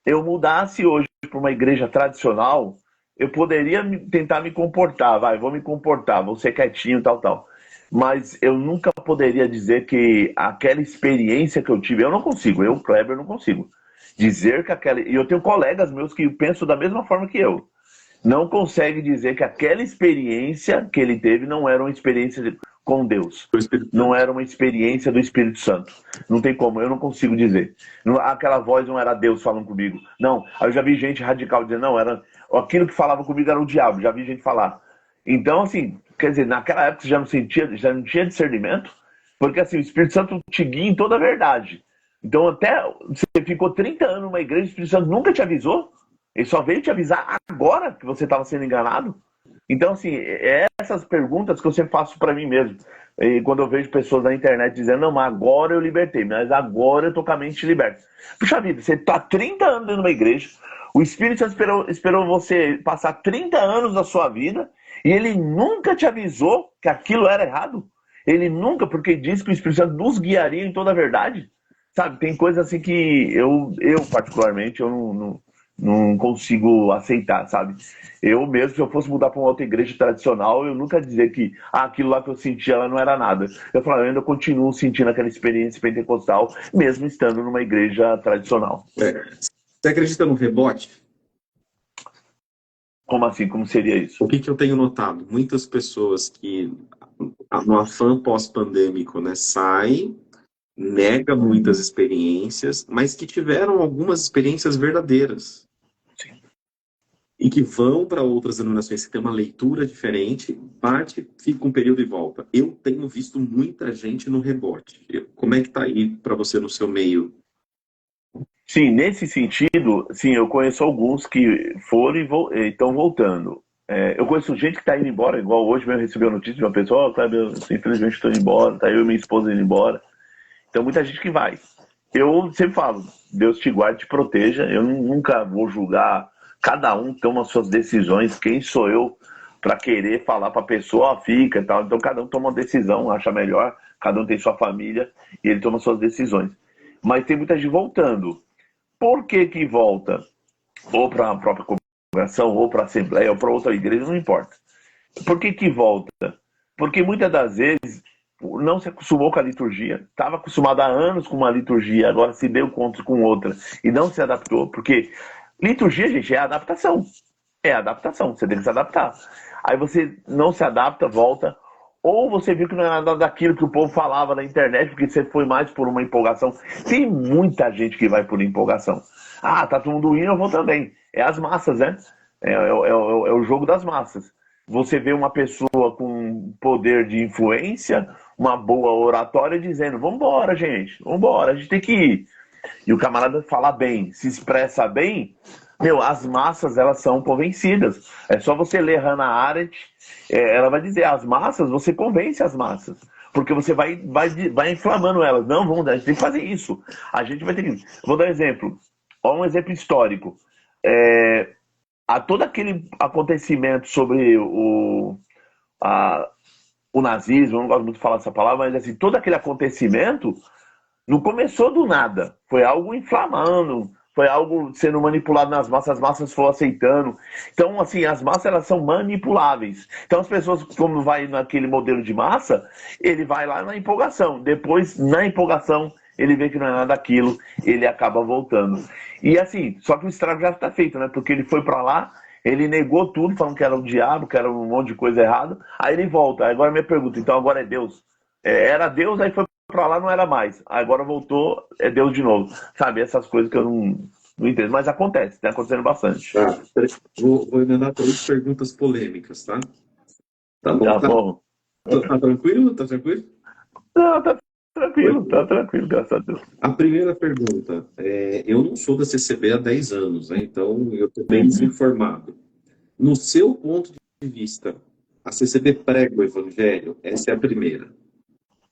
eu mudasse hoje para uma igreja tradicional, eu poderia tentar me comportar, vou me comportar, vou ser quietinho, tal. Mas eu nunca poderia dizer que aquela experiência que eu tive, eu não consigo, eu, Kleber, não consigo dizer que aquela... E eu tenho colegas meus que pensam da mesma forma que eu. Não consegue dizer que aquela experiência que ele teve não era uma experiência com Deus. Não era uma experiência do Espírito Santo. Não tem como, eu não consigo dizer. Aquela voz não era Deus falando comigo. Não, eu já vi gente radical dizendo, não, aquilo que falava comigo era o diabo, já vi gente falar. Então, assim, quer dizer, naquela época você já não tinha discernimento, porque assim, o Espírito Santo te guia em toda a verdade. Então, até você ficou 30 anos numa igreja, o Espírito Santo nunca te avisou? Ele só veio te avisar agora que você estava sendo enganado? Então, assim, essas perguntas que eu sempre faço para mim mesmo. E quando eu vejo pessoas na internet dizendo, não, mas agora eu libertei, mas agora eu tô com a mente liberta. Puxa vida, você tá 30 anos dentro de uma igreja, o Espírito Santo esperou você passar 30 anos da sua vida e ele nunca te avisou que aquilo era errado? Ele nunca, porque diz que o Espírito Santo nos guiaria em toda a verdade. Sabe, tem coisas assim que eu particularmente, eu não consigo aceitar, sabe? Eu mesmo, se eu fosse mudar para uma outra igreja tradicional, eu nunca dizer que aquilo lá que eu sentia ela não era nada. Eu falo, eu ainda continuo sentindo aquela experiência pentecostal, mesmo estando numa igreja tradicional. Você acredita no rebote? Como assim? Como seria isso? O que eu tenho notado? Muitas pessoas que no afã pós-pandêmico, né? Sai, nega muitas experiências, mas que tiveram algumas experiências verdadeiras Sim. e que vão para outras denominações que têm uma leitura diferente, parte, fica um período e volta. Eu tenho visto muita gente no rebote. Como é que tá aí para você no seu meio? Sim, nesse sentido, sim, eu conheço alguns que foram e estão voltando. Eu conheço gente que está indo embora, igual hoje mesmo recebi a notícia de uma pessoa, Kleber, eu, infelizmente estou indo embora, tá eu e minha esposa indo embora. Então muita gente que vai. Eu sempre falo, Deus te guarde, te proteja, eu nunca vou julgar, cada um toma suas decisões, quem sou eu para querer falar para a pessoa, ó, fica e tal. Então cada um toma uma decisão, acha melhor, cada um tem sua família e ele toma suas decisões. Mas tem muita gente voltando. Por que que volta? Ou para a própria congregação, ou para a assembleia, ou para outra igreja, não importa. Por que que volta? Porque muitas das vezes não se acostumou com a liturgia, estava acostumado há anos com uma liturgia, agora se deu conta com outra e não se adaptou, porque liturgia, gente, é adaptação. É adaptação, você tem que se adaptar. Aí você não se adapta, volta, ou você viu que não é nada daquilo que o povo falava na internet, porque você foi mais por uma empolgação. Tem muita gente que vai por empolgação. Ah, tá todo mundo indo, eu vou também. É as massas, né? É o jogo das massas. Você vê uma pessoa com poder de influência, uma boa oratória, dizendo: vambora, gente, vambora, a gente tem que ir. E o camarada fala bem, se expressa bem, meu, as massas, elas são convencidas. É só você ler Hannah Arendt, ela vai dizer, as massas, você convence as massas. Porque você vai inflamando elas. Não, vamos, a gente tem que fazer isso. A gente vai ter que... Vou dar um exemplo. Ó, um exemplo histórico. A todo aquele acontecimento sobre a, o nazismo, eu não gosto muito de falar essa palavra, mas assim, todo aquele acontecimento não começou do nada. Foi algo inflamando, foi algo sendo manipulado nas massas, as massas foram aceitando. Então, assim, as massas, elas são manipuláveis. Então, as pessoas, como vai naquele modelo de massa, ele vai lá na empolgação. Depois, na empolgação, ele vê que não é nada daquilo, ele acaba voltando. E assim, só que o estrago já está feito, né? Porque ele foi para lá, ele negou tudo, falando que era o diabo, que era um monte de coisa errada. Aí ele volta. Agora minha pergunta, então agora é Deus? Era Deus, aí foi pra lá, não era mais. Agora voltou, é Deus de novo. Sabe, essas coisas que eu não entendo. Mas acontece, tá acontecendo bastante. Tá, vou emendar três perguntas polêmicas, tá? Tá bom? Tá bom? Tá tranquilo? Tá tranquilo? Não, tá tranquilo, graças a Deus. A primeira pergunta, eu não sou da CCB há 10 anos, né? Então eu estou bem desinformado. No seu ponto de vista, a CCB prega o evangelho? Essa é a primeira.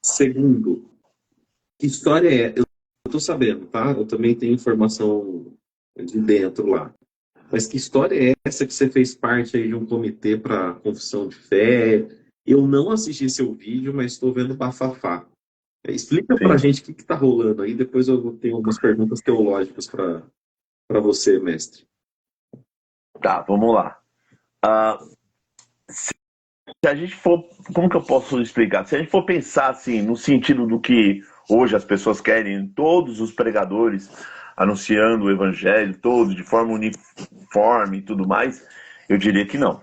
Segundo, que história é? Eu estou sabendo, tá? Eu também tenho informação de dentro lá. Mas que história é essa que você fez parte aí de um comitê para confissão de fé? Eu não assisti seu vídeo, mas estou vendo bafafá. Explica para a Sim. gente o que está rolando aí, depois eu tenho algumas perguntas teológicas para você, mestre. Tá, vamos lá. Ah, se a gente for. Como que eu posso explicar? Se a gente for pensar assim, no sentido do que hoje as pessoas querem, todos os pregadores anunciando o evangelho, todos de forma uniforme e tudo mais, eu diria que não.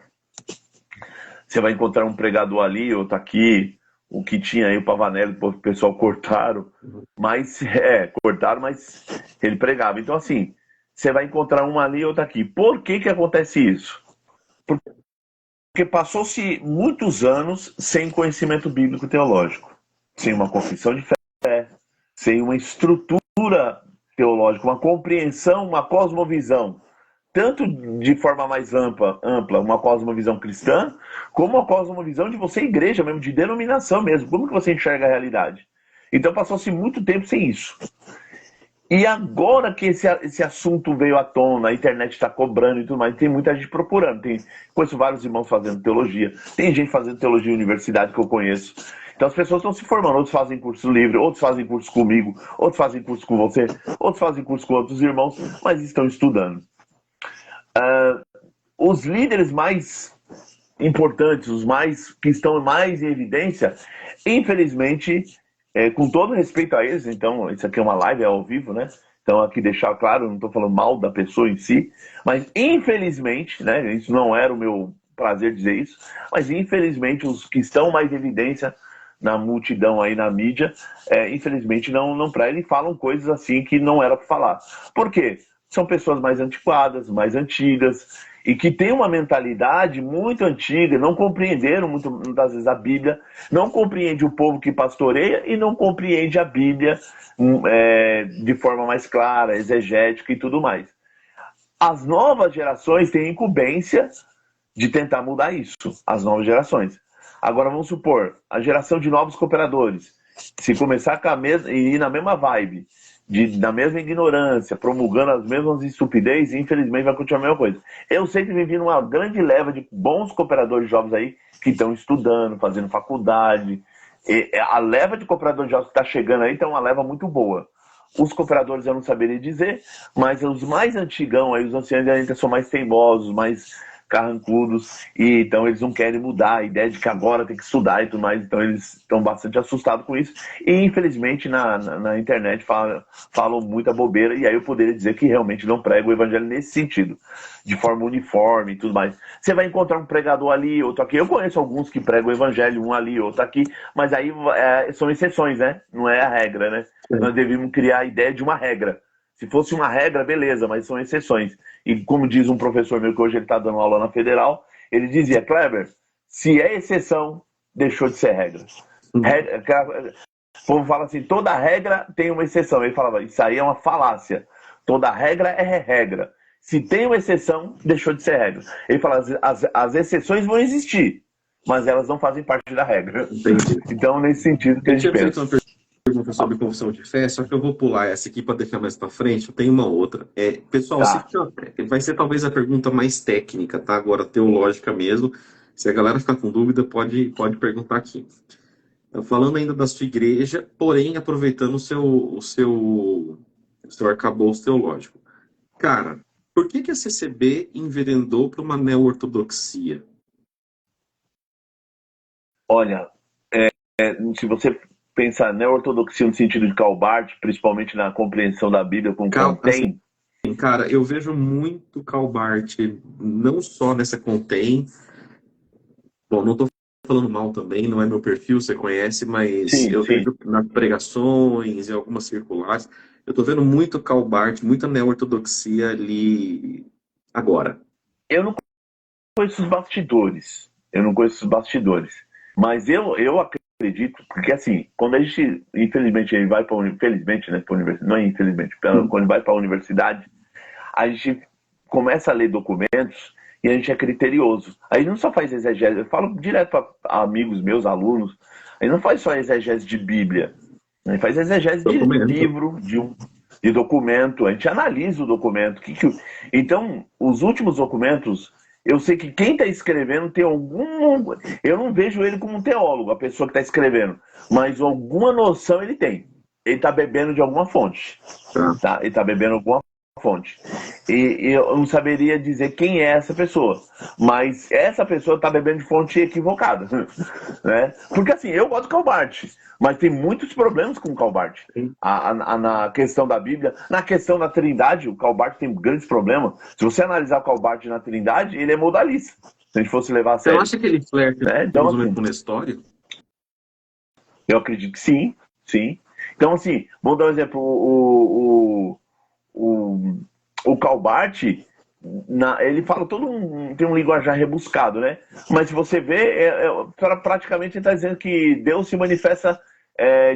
Você vai encontrar um pregador ali, outro aqui, o que tinha aí o Pavanelli, o pessoal cortaram, mas cortaram, mas ele pregava. Então, assim, você vai encontrar um ali, outro aqui. Por que que acontece isso? Porque passou-se muitos anos sem conhecimento bíblico teológico, sem uma confissão de fé, sem uma estrutura teológica, uma compreensão, uma cosmovisão, tanto de forma mais ampla, uma cosmovisão cristã, como uma cosmovisão de você, igreja mesmo, de denominação mesmo. Como que você enxerga a realidade? Então passou-se muito tempo sem isso. E agora que esse assunto veio à tona, a internet está cobrando e tudo mais, tem muita gente procurando. Conheço vários irmãos fazendo teologia, tem gente fazendo teologia em universidade que eu conheço. Então as pessoas estão se formando, outros fazem curso livre, outros fazem curso comigo, outros fazem curso com você, outros fazem curso com outros irmãos, mas estão estudando. Os líderes mais importantes, os mais que estão mais em evidência, infelizmente, com todo respeito a eles, então, isso aqui é uma live, é ao vivo, né? Então, aqui deixar claro, não estou falando mal da pessoa em si, mas infelizmente, né? Isso não era o meu prazer dizer isso, mas infelizmente os que estão mais em evidência na multidão aí na mídia, infelizmente não pregam e falam coisas assim que não era para falar. Por quê? São pessoas mais antiquadas, mais antigas, e que têm uma mentalidade muito antiga, não compreenderam muitas vezes a Bíblia, não compreende o povo que pastoreia e não compreende a Bíblia de forma mais clara, exegética e tudo mais. As novas gerações têm incumbência de tentar mudar isso, as novas gerações. Agora vamos supor, a geração de novos cooperadores, se começar e ir na mesma vibe, na mesma ignorância, promulgando as mesmas estupidez, infelizmente vai continuar a mesma coisa. Eu sei que vem vindo uma grande leva de bons cooperadores jovens aí, que estão estudando, fazendo faculdade. E a leva de cooperadores jovens que está chegando aí, então é uma leva muito boa. Os cooperadores eu não saberia dizer, mas os mais antigão, aí, os anciãos ainda são mais teimosos, mais carrancudos, e então eles não querem mudar a ideia de que agora tem que estudar e tudo mais, então eles estão bastante assustados com isso, e infelizmente na internet falam muita bobeira, e aí eu poderia dizer que realmente não prego o evangelho nesse sentido, de forma uniforme e tudo mais. Você vai encontrar um pregador ali, outro aqui, eu conheço alguns que pregam o evangelho, um ali, outro aqui, mas aí são exceções, né? Não é a regra, né? Nós devíamos criar a ideia de uma regra. Se fosse uma regra, beleza, mas são exceções. E como diz um professor meu que hoje ele está dando aula na Federal, ele dizia, Kleber, se é exceção, deixou de ser regra. O povo fala assim, toda regra tem uma exceção. Ele falava, isso aí é uma falácia. Toda regra é regra. Se tem uma exceção, deixou de ser regra. Ele fala, as exceções vão existir, mas elas não fazem parte da regra. Entendi. Então, nesse sentido que a gente pensa. Pergunta sobre confissão de fé, só que eu vou pular essa aqui para deixar mais para frente. Eu tenho uma outra. Pessoal, vai ser talvez a pergunta mais técnica, tá? Agora teológica mesmo. Se a galera ficar com dúvida, pode perguntar aqui. Falando ainda da sua igreja, porém aproveitando o seu arcabouço teológico. Cara, por que a CCB enveredou para uma neo-ortodoxia? Olha, se você pensar na ortodoxia no sentido de Karl Barth, principalmente na compreensão da Bíblia com contém. Assim, cara, eu vejo muito Karl Barth, não só nessa contém. Bom, não estou falando mal também, não é meu perfil, você conhece, mas sim. Vejo nas pregações e algumas circulares. Eu estou vendo muito Karl Barth, muita neo-ortodoxia ali agora. Eu não conheço os bastidores. Mas eu acredito, porque assim, quando a gente, infelizmente, ele vai para a universidade, não é infelizmente, quando vai para a universidade, a gente começa a ler documentos e a gente é criterioso. A gente não só faz exegese, eu falo direto para amigos meus, alunos, a gente não faz só exegese de Bíblia, a gente faz exegese de livro, de documento, a gente analisa o documento. Então, os últimos documentos, eu sei que quem está escrevendo tem algum... Eu não vejo ele como um teólogo, a pessoa que está escrevendo, mas alguma noção ele tem. Ele está bebendo de alguma fonte. Tá? Ele está bebendo alguma fonte. E eu não saberia dizer quem é essa pessoa, mas essa pessoa está bebendo de fonte equivocada. Né? Porque assim, eu gosto do Karl Barth, mas tem muitos problemas com o Karl Barth. Na questão da Bíblia, na questão da Trindade, o Karl Barth tem grandes problemas. Se você analisar o Karl Barth na Trindade, ele é modalista. Se a gente fosse levar a sério. Você acha que ele flerta então, assim, com Nestório? Eu acredito que sim, sim. Então, assim, vamos dar um exemplo. O Karl Barth, ele fala tem um linguajar rebuscado, né? Mas se você vê, praticamente ele está dizendo que Deus se manifesta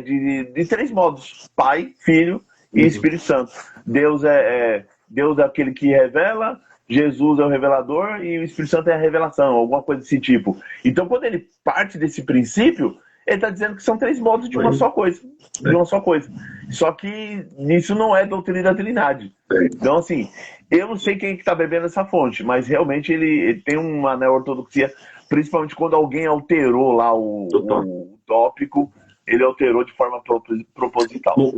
de três modos: Pai, Filho e Espírito Santo. Deus é aquele que revela, Jesus é o revelador e o Espírito Santo é a revelação, alguma coisa desse tipo. Então, quando ele parte desse princípio, ele está dizendo que são três modos de uma só coisa. Só que isso não é doutrina da Trindade. Então, assim, eu não sei quem é que está bebendo essa fonte, mas realmente ele tem uma neo-ortodoxia, principalmente quando alguém alterou lá o tópico, ele alterou de forma proposital. Bom,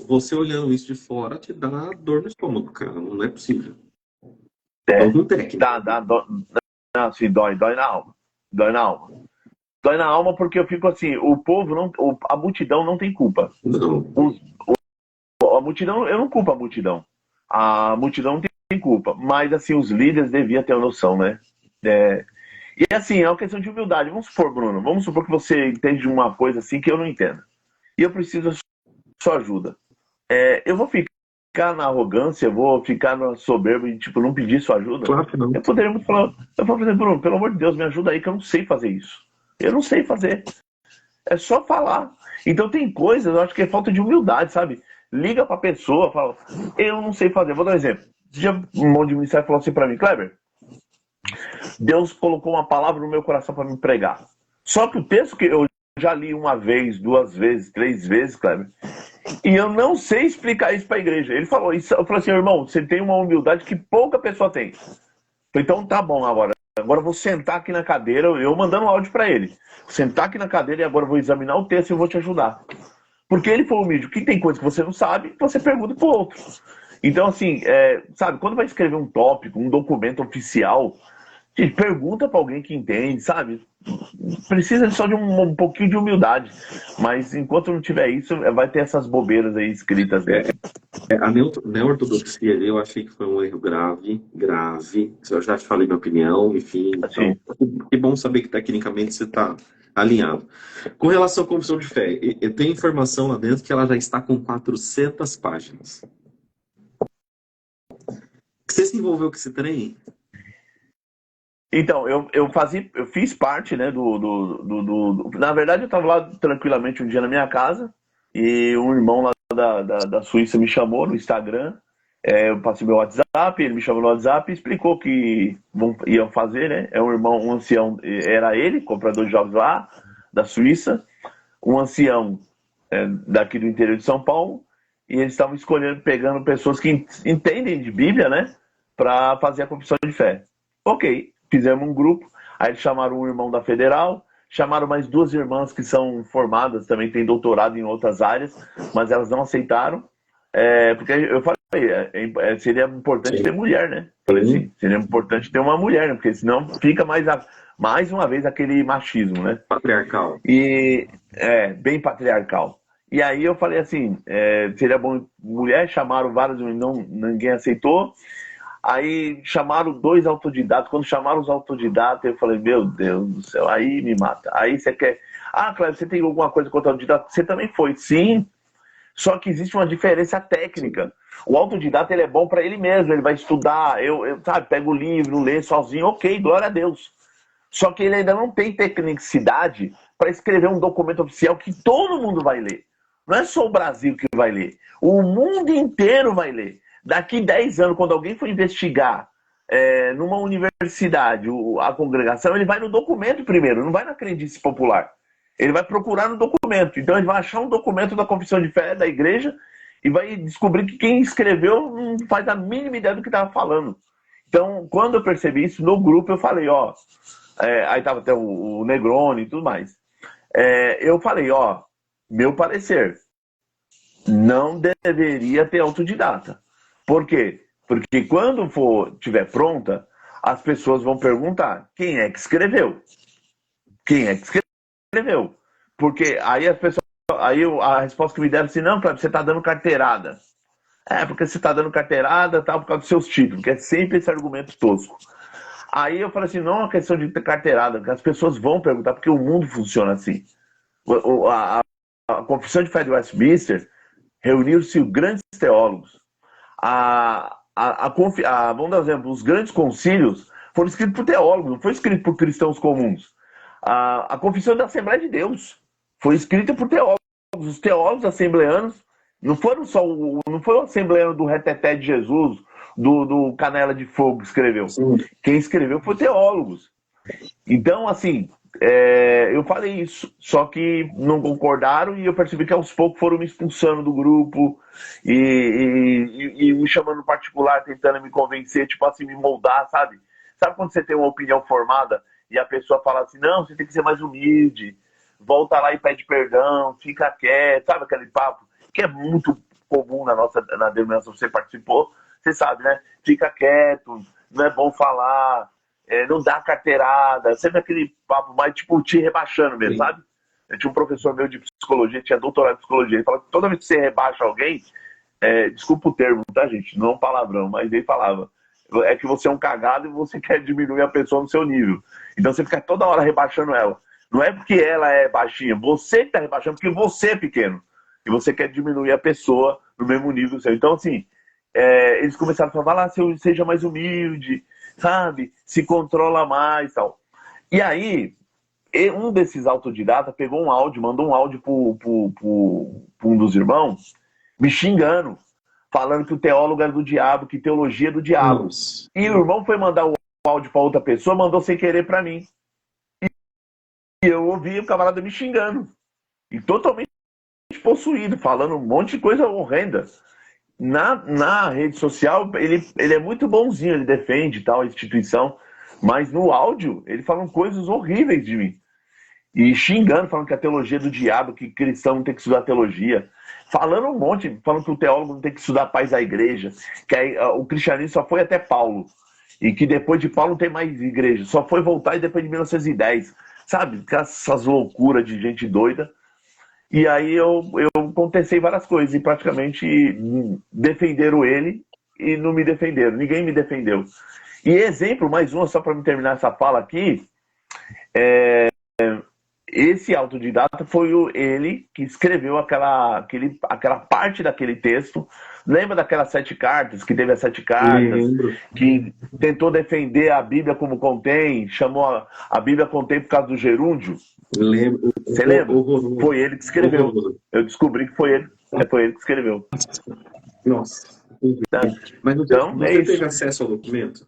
você olhando isso de fora te dá dor no estômago, cara. Não é possível. Assim, dói na alma. Dói na alma porque eu fico assim, a multidão não tem culpa. A multidão, eu não culpo a multidão. A multidão não tem culpa. Mas assim, os líderes deviam ter a noção, né? E assim, é uma questão de humildade. Vamos supor, Bruno, vamos supor que você entende de uma coisa assim que eu não entendo. E eu preciso da sua ajuda. Eu vou ficar na arrogância, eu vou ficar na soberba e, tipo, não pedir sua ajuda? Claro que não. Eu poderia muito falar, eu vou fazer, Bruno, pelo amor de Deus, me ajuda aí que eu não sei fazer isso. Eu não sei fazer. É só falar. Então tem coisas, eu acho que é falta de humildade, sabe? Liga pra pessoa, fala, eu não sei fazer. Vou dar um exemplo. Já um monte de ministério falou assim pra mim, Kleber, Deus colocou uma palavra no meu coração para me pregar. Só que o texto que eu já li uma vez, duas vezes, três vezes, Kleber, e eu não sei explicar isso para a igreja. Ele falou isso, eu falei assim, irmão, você tem uma humildade que pouca pessoa tem. Então tá bom agora. Agora eu vou sentar aqui na cadeira, eu mandando um áudio para ele. Sentar aqui na cadeira e agora eu vou examinar o texto e eu vou te ajudar. Porque ele foi humilde. Que tem coisa que você não sabe, você pergunta pro outro. Então, assim, sabe, quando vai escrever um tópico, um documento oficial, gente, pergunta para alguém que entende, sabe? Precisa só de um pouquinho de humildade. Mas enquanto não tiver isso, vai ter essas bobeiras aí escritas dentro. A neortodoxia ali eu achei que foi um erro grave, grave. Eu já te falei minha opinião, enfim. Então, Assim, que bom saber que tecnicamente você está alinhado. Com relação à confissão de fé, eu tenho informação lá dentro que ela já está com 400 páginas. Você se envolveu com esse trem? então, eu fiz parte, né, na verdade, eu estava lá tranquilamente um dia na minha casa e um irmão lá da Suíça me chamou no Instagram. Eu passei meu WhatsApp, ele me chamou no WhatsApp e explicou que iam fazer, né? É um irmão, um ancião, era ele, comprador de jogos lá, da Suíça, um ancião daqui do interior de São Paulo, e eles estavam escolhendo, pegando pessoas que entendem de Bíblia, né? Para fazer a confissão de fé. Ok, fizemos um grupo, aí eles chamaram um irmão da Federal, chamaram mais duas irmãs que são formadas, também têm doutorado em outras áreas, mas elas não aceitaram, porque eu falei, seria importante Sim. ter mulher, né? Falei assim, seria importante ter uma mulher, né? Porque senão fica mais uma vez aquele machismo, né? Patriarcal. E bem patriarcal. E aí eu falei assim, seria bom mulher, chamaram vários, ninguém aceitou. Aí chamaram dois autodidatas. Quando chamaram os autodidatas, eu falei, meu Deus do céu, aí me mata. Aí você quer. Ah, Cléber, você tem alguma coisa contra o autodidata? Você também foi, sim. Só que existe uma diferença técnica. O autodidata ele é bom para ele mesmo, ele vai estudar, sabe, pega o livro, lê sozinho, ok, glória a Deus. Só que ele ainda não tem tecnicidade para escrever um documento oficial que todo mundo vai ler. Não é só o Brasil que vai ler, o mundo inteiro vai ler. Daqui 10 anos, quando alguém for investigar numa universidade a congregação, ele vai no documento primeiro, não vai na crendice popular. Ele vai procurar no documento. Então ele vai achar um documento da confissão de fé da igreja e vai descobrir que quem escreveu não faz a mínima ideia do que estava falando. Então, quando eu percebi isso no grupo, eu falei, aí estava até o Negroni e tudo mais. Eu falei, meu parecer, não deveria ter autodidata. Por quê? Porque quando tiver pronta, as pessoas vão perguntar quem é que escreveu. Quem é que escreveu? Porque aí as pessoas, aí a resposta que me deram assim, não, Cleber, você está dando carteirada. Porque você está dando carteirada, tal, por causa dos seus títulos, que é sempre esse argumento tosco. Aí eu falei assim, não é uma questão de ter carteirada, porque as pessoas vão perguntar, porque o mundo funciona assim. A Confissão de Fé de Westminster reuniu-se grandes teólogos. Vamos dar um exemplo, os grandes concílios foram escritos por teólogos, não foi escrito por cristãos comuns. A Confissão da Assembleia de Deus foi escrita por teólogos. Os teólogos assembleanos não foi o assembleano do Reteté de Jesus, do Canela de Fogo que escreveu. Sim. Quem escreveu foi teólogos. Então, assim, eu falei isso, só que não concordaram e eu percebi que aos poucos foram me expulsando do grupo e me chamando no particular, tentando me convencer, tipo assim, me moldar, sabe? Sabe quando você tem uma opinião formada e a pessoa fala assim, não, você tem que ser mais humilde, volta lá e pede perdão, fica quieto, sabe aquele papo? Que é muito comum na denominação que você participou, você sabe, né? Fica quieto, não é bom falar, não dá carteirada, sempre aquele papo mais tipo te rebaixando mesmo, sabe? Eu tinha um professor meu de psicologia, tinha doutorado em psicologia, ele falava que toda vez que você rebaixa alguém, desculpa o termo, tá, gente? Não é um palavrão, mas ele falava, é que você é um cagado e você quer diminuir a pessoa no seu nível. Então você fica toda hora rebaixando ela. Não é porque ela é baixinha, você que tá rebaixando porque você é pequeno. E você quer diminuir a pessoa no mesmo nível seu. Então, assim, eles começaram a falar, seja mais humilde, sabe? Se controla mais e tal. E aí, um desses autodidatas pegou um áudio, mandou um áudio pro um dos irmãos, me xingando, falando que o teólogo era do diabo, que teologia é do diabo. Nossa. E o irmão foi mandar o áudio para outra pessoa, mandou sem querer para mim. E eu ouvi o camarada me xingando. E totalmente possuído, falando um monte de coisa horrenda. Na rede social, ele é muito bonzinho, ele defende tal a instituição, mas no áudio, ele fala coisas horríveis de mim. E xingando, falando que a teologia é do diabo, que cristão não tem que estudar teologia. Falando um monte, falando que o teólogo não tem que estudar paz da igreja, que o cristianismo só foi até Paulo. E que depois de Paulo não tem mais igreja, só foi voltar depois de 1910. Sabe? Essas loucuras de gente doida. E aí eu contestei várias coisas e praticamente defenderam ele e não me defenderam. Ninguém me defendeu. E exemplo, mais uma, só para me terminar essa fala aqui, esse autodidata foi ele que escreveu aquela parte daquele texto. Lembra daquelas 7 cartas, que teve as 7 cartas, que tentou defender a Bíblia como contém, chamou a Bíblia contém por causa do gerúndio? Lembro. Você lembra? Foi ele que escreveu. Eu descobri que foi ele. Foi ele que escreveu. Nossa. Tá. Mas você teve acesso ao documento?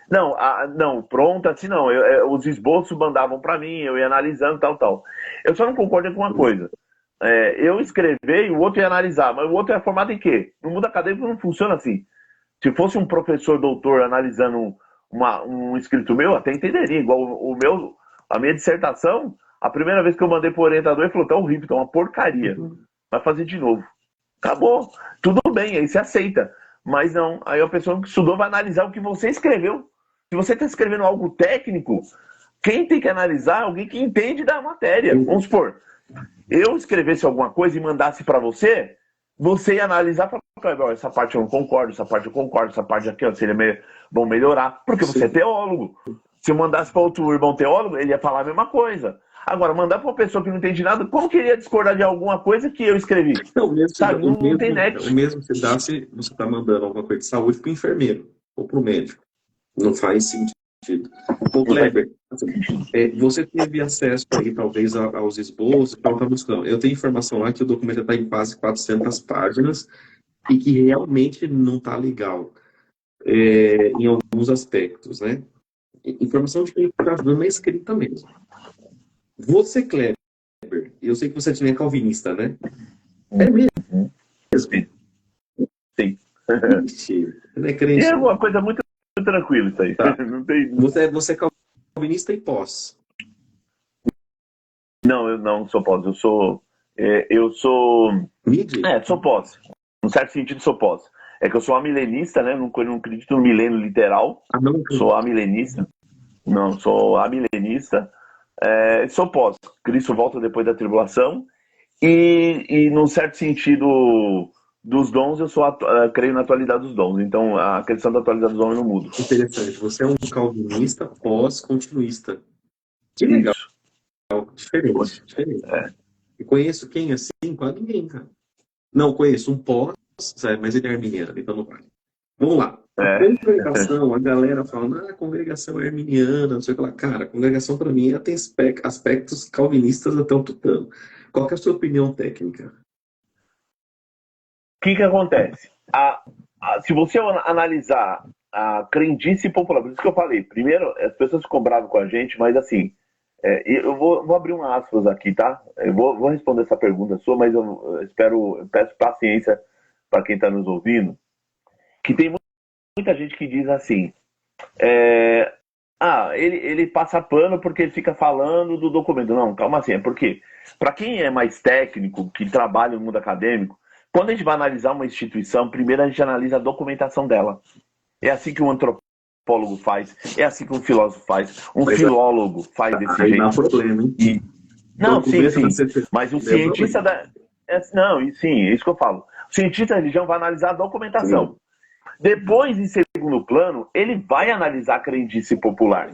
Não, pronto, assim não. Os esboços mandavam para mim, eu ia analisando, tal. Eu só não concordo com uma coisa. Eu escrever e o outro ia analisar, mas o outro é formado em quê? No mundo acadêmico não funciona assim. Se fosse um professor doutor analisando um escrito meu, até entenderia. Igual a minha dissertação, a primeira vez que eu mandei pro orientador, ele falou, tá horrível, tá uma porcaria. Vai fazer de novo. Acabou. Tudo bem, aí você aceita. Mas não, aí a pessoa que estudou vai analisar o que você escreveu. Se você está escrevendo algo técnico, quem tem que analisar é alguém que entende da matéria. Vamos supor, eu escrevesse alguma coisa e mandasse para você, você ia analisar e falar, essa parte eu não concordo, essa parte eu concordo, essa parte aqui seria bom melhorar, porque você é teólogo. Se eu mandasse para outro irmão teólogo, ele ia falar a mesma coisa. Agora, mandar para uma pessoa que não entende nada, como que ele ia discordar de alguma coisa que eu escrevi? Não, não tem nexo. O mesmo se dá se você está mandando alguma coisa de saúde para o enfermeiro ou para o médico. Não faz sentido. Ô, Kleber, você teve acesso aí, talvez, aos esboços que ela está buscando. Eu tenho informação lá que o documento está em quase 400 páginas e que realmente não está legal em alguns aspectos, né? Informação de quem está dando na escrita mesmo. Você, Kleber, eu sei que você também é calvinista, né? É mesmo? Sim. Não é crente? É uma coisa muito tranquila isso aí. Tá. Não tem... Você é calvinista e pós? Não, eu não sou pós. Eu sou... sou pós. No certo sentido, sou pós. É que eu sou amilenista, né? Não acredito no milênio literal. Não. Sou amilenista. Não, sou amilenista. Sou pós. Cristo volta depois da tribulação. E num certo sentido dos dons, eu creio na atualidade dos dons. Então, a questão da atualidade dos dons eu não mudo. Interessante. Você é um calvinista pós-continuista. Que legal. Diferente. E conheço quem assim? Quase ninguém, cara. Não, conheço um pós, mas ele é arminiano, então não vale. Vamos lá. A congregação, a galera falando, a congregação é arminiana, não sei o que lá. Cara, a congregação para mim tem aspectos calvinistas até o tutano. Qual que é a sua opinião técnica? O que acontece? Se você analisar a crendice popular, por isso que eu falei, primeiro, as pessoas ficam bravas com a gente, mas assim, eu vou abrir um aspas aqui, tá? Eu vou responder essa pergunta sua, mas eu peço paciência para quem está nos ouvindo, que tem muita gente que diz assim, ele passa pano porque ele fica falando do documento. Não, calma assim, é porque, para quem é mais técnico, que trabalha no mundo acadêmico, quando a gente vai analisar uma instituição, primeiro a gente analisa a documentação dela. É assim que um antropólogo faz, é assim que um filósofo faz, filólogo faz desse jeito. Não há problema, hein? Não, sim. Mas o cientista é isso que eu falo. O cientista da religião vai analisar a documentação. Sim. Depois, em segundo plano, ele vai analisar a crendice popular.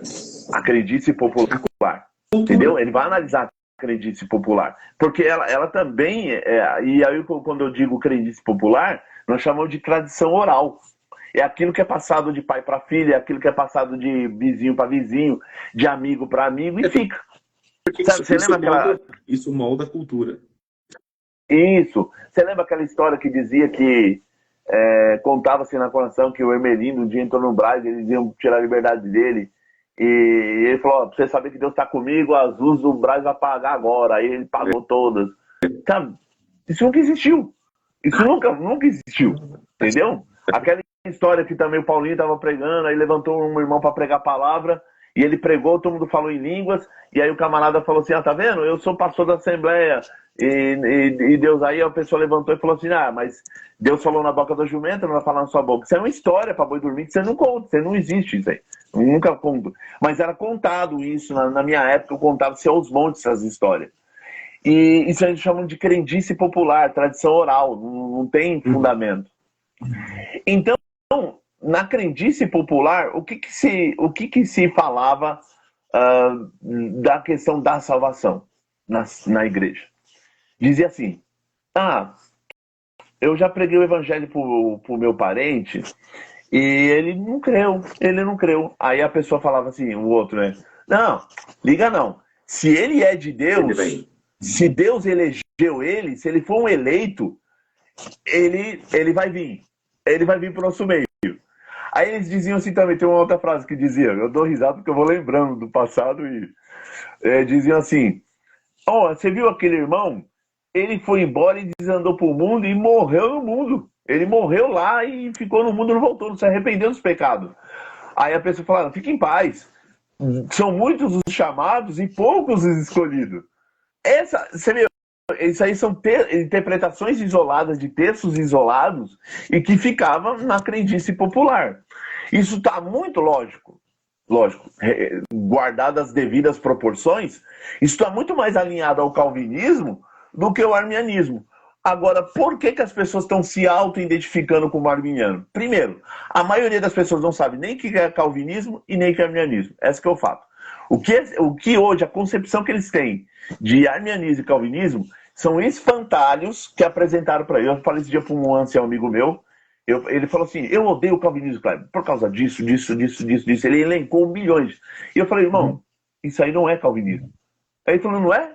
A crendice popular. Entendeu? Ele vai analisar a crendice popular. Porque ela também, e aí quando eu digo crendice popular, nós chamamos de tradição oral. É aquilo que é passado de pai para filho, é aquilo que é passado de vizinho para vizinho, de amigo para amigo, e fica. Porque Sabe, você lembra aquela... Isso molda a cultura. Isso. Você lembra aquela história que dizia que contava-se na coração que o Hermelino um dia entrou no Brás, eles iam tirar a liberdade dele, e ele falou, pra você saber que Deus está comigo, as luzes do Brás vai pagar agora. Aí ele pagou todas. Sabe? Isso nunca existiu. Isso nunca existiu. Entendeu? Aquela história que também o Paulinho estava pregando, aí levantou um irmão para pregar a palavra, e ele pregou, todo mundo falou em línguas, e aí o camarada falou assim, tá vendo? Eu sou pastor da Assembleia, e Deus, aí a pessoa levantou e falou assim, mas Deus falou na boca da jumenta, não vai falar na sua boca. Isso é uma história para boi dormir que você não conta, você não existe isso aí. Eu nunca conto. Mas era contado isso, na minha época eu contava-se aos montes essas histórias. E isso a gente chama de crendice popular, tradição oral, não tem fundamento. Então, na crendice popular, o que se falava da questão da salvação na igreja? Dizia assim, eu já preguei o evangelho pro meu parente e ele não creu. Aí a pessoa falava assim, o outro, né? Não, liga não. Se ele é de Deus, se Deus elegeu ele, se ele for um eleito, ele vai vir. Ele vai vir pro nosso meio. Aí eles diziam assim também, tem uma outra frase que dizia, eu dou risada porque eu vou lembrando do passado, e diziam assim, você viu aquele irmão? Ele foi embora e desandou pro mundo e morreu no mundo. Ele morreu lá e ficou no mundo, não voltou, não se arrependeu dos pecados. Aí a pessoa falava, fica em paz. São muitos os chamados e poucos os escolhidos. Você vê, isso aí são interpretações isoladas de textos isolados e que ficavam na crendice popular. Isso está muito lógico, guardadas as devidas proporções, isso está muito mais alinhado ao calvinismo do que ao arminianismo. Agora, por que as pessoas estão se auto-identificando como arminiano? Primeiro, a maioria das pessoas não sabe nem o que é calvinismo e nem o que é arminianismo. Esse que é o fato. O que hoje, a concepção que eles têm de arminianismo e calvinismo, são espantalhos que apresentaram para ele. Eu falei esse dia para um ancião amigo meu, ele falou assim, eu odeio o calvinismo, Kleber, por causa disso. Ele elencou milhões. E eu falei, irmão, isso aí não é calvinismo. Aí ele falou, não é?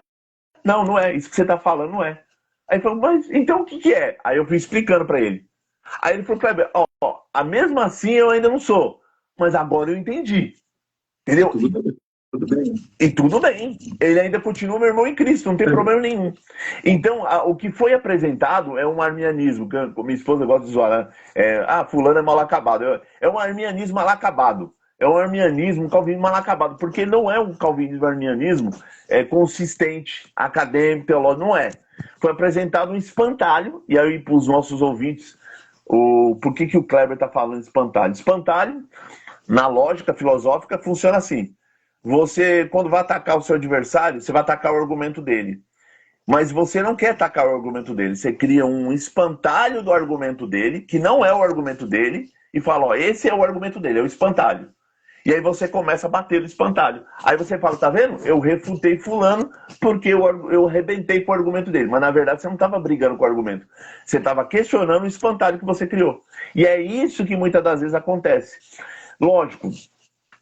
Não, não é. Isso que você está falando não é. Aí ele falou, mas então o que é? Aí eu fui explicando para ele. Aí ele falou, Kleber, mesmo assim eu ainda não sou. Mas agora eu entendi. Entendeu? Tudo bem. E tudo bem. Ele ainda continua meu irmão em Cristo, não tem problema nenhum. Então, o que foi apresentado é um arminianismo. Minha esposa gosta de zoar. Fulano é mal acabado. É um arminianismo mal acabado. É um arminianismo, um calvinismo mal acabado. Porque não é um calvinismo arminianismo consistente, acadêmico, teológico. Não é. Foi apresentado um espantalho. E aí, para os nossos ouvintes, por que o Kleber está falando espantalho? Espantalho, na lógica filosófica, funciona assim. Você, quando vai atacar o seu adversário, você vai atacar o argumento dele. Mas você não quer atacar o argumento dele. Você cria um espantalho do argumento dele, que não é o argumento dele, e fala, esse é o argumento dele, é o espantalho. E aí você começa a bater no espantalho. Aí você fala, tá vendo? Eu refutei fulano porque eu arrebentei com o argumento dele. Mas na verdade você não estava brigando com o argumento. Você estava questionando o espantalho que você criou. E é isso que muitas das vezes acontece. Lógico,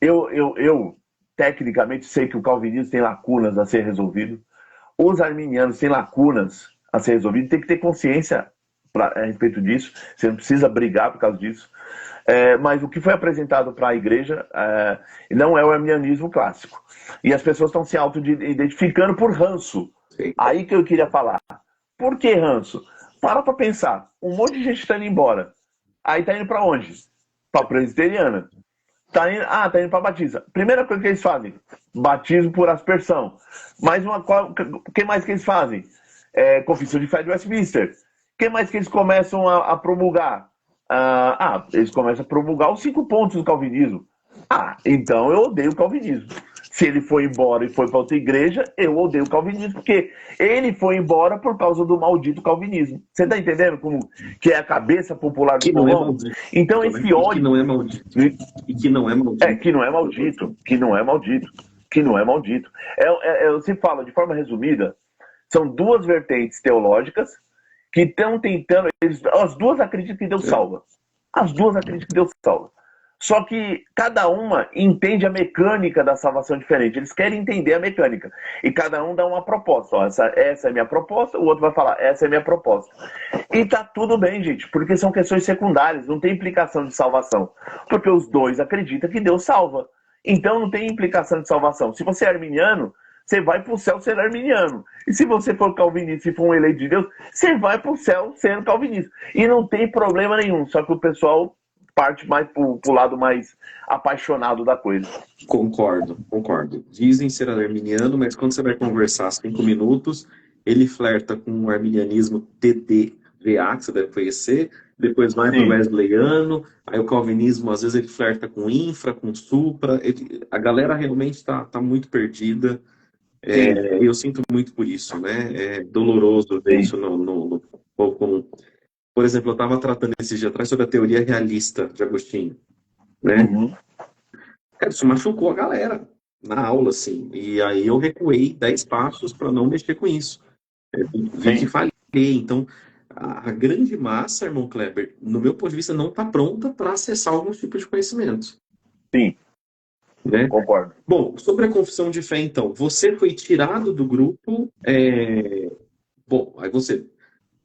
eu tecnicamente sei que o calvinismo tem lacunas a ser resolvido. Os arminianos têm lacunas a ser resolvidas. Tem que ter consciência a respeito disso. Você não precisa brigar por causa disso. Mas o que foi apresentado para a igreja não é o arminianismo clássico. E as pessoas estão se auto-identificando por ranço. Sim. Aí que eu queria falar. Por que ranço? Para pensar. Um monte de gente está indo embora. Aí está indo para onde? Para a presbiteriana. Tá indo para batista. Primeira coisa que eles fazem, batismo por aspersão. O que mais que eles fazem? Confissão de fé de Westminster. O que mais que eles começam a promulgar? Eles começam a promulgar os 5 pontos do calvinismo. Então eu odeio o calvinismo. Se ele foi embora e foi para outra igreja, eu odeio o calvinismo, porque ele foi embora por causa do maldito calvinismo. Você está entendendo como que é a cabeça popular do Que não é povão? maldito, Então né? esse E que ódio... não é maldito. E que não é maldito. Que não é maldito, que não é maldito, que não é maldito. Se fala, de forma resumida, são duas vertentes teológicas que estão tentando... As duas acreditam que Deus salva. As duas acreditam que Deus salva. Só que cada uma entende a mecânica da salvação diferente. Eles querem entender a mecânica. E cada um dá uma proposta. Ó, essa é a minha proposta, o outro vai falar, essa é a minha proposta. E tá tudo bem, gente, porque são questões secundárias, não tem implicação de salvação. Porque os dois acreditam que Deus salva. Então não tem implicação de salvação. Se você é arminiano, você vai para o céu sendo arminiano. E se você for calvinista e for um eleito de Deus, você vai para o céu sendo calvinista. E não tem problema nenhum. Só que o pessoal parte mais pro lado mais apaixonado da coisa. Concordo. Dizem ser arminiano, mas quando você vai conversar 5 minutos, ele flerta com o arminianismo TDVA, que você deve conhecer, depois vai para o wesleyano, aí o calvinismo, às vezes ele flerta com infra, com supra, a galera realmente está muito perdida. Eu sinto muito por isso, né? É doloroso ver isso no povo comum. Por exemplo, eu estava tratando esses dias atrás sobre a teoria realista de Agostinho, né? Uhum. Cara, isso machucou a galera na aula, assim. E aí eu recuei 10 passos para não mexer com isso. Vi que falhei. Então, a grande massa, irmão Kleber, no meu ponto de vista, não está pronta para acessar alguns tipos de conhecimentos. Sim, né? Concordo. Bom, sobre a confissão de fé, então, você foi tirado do grupo. Bom, aí você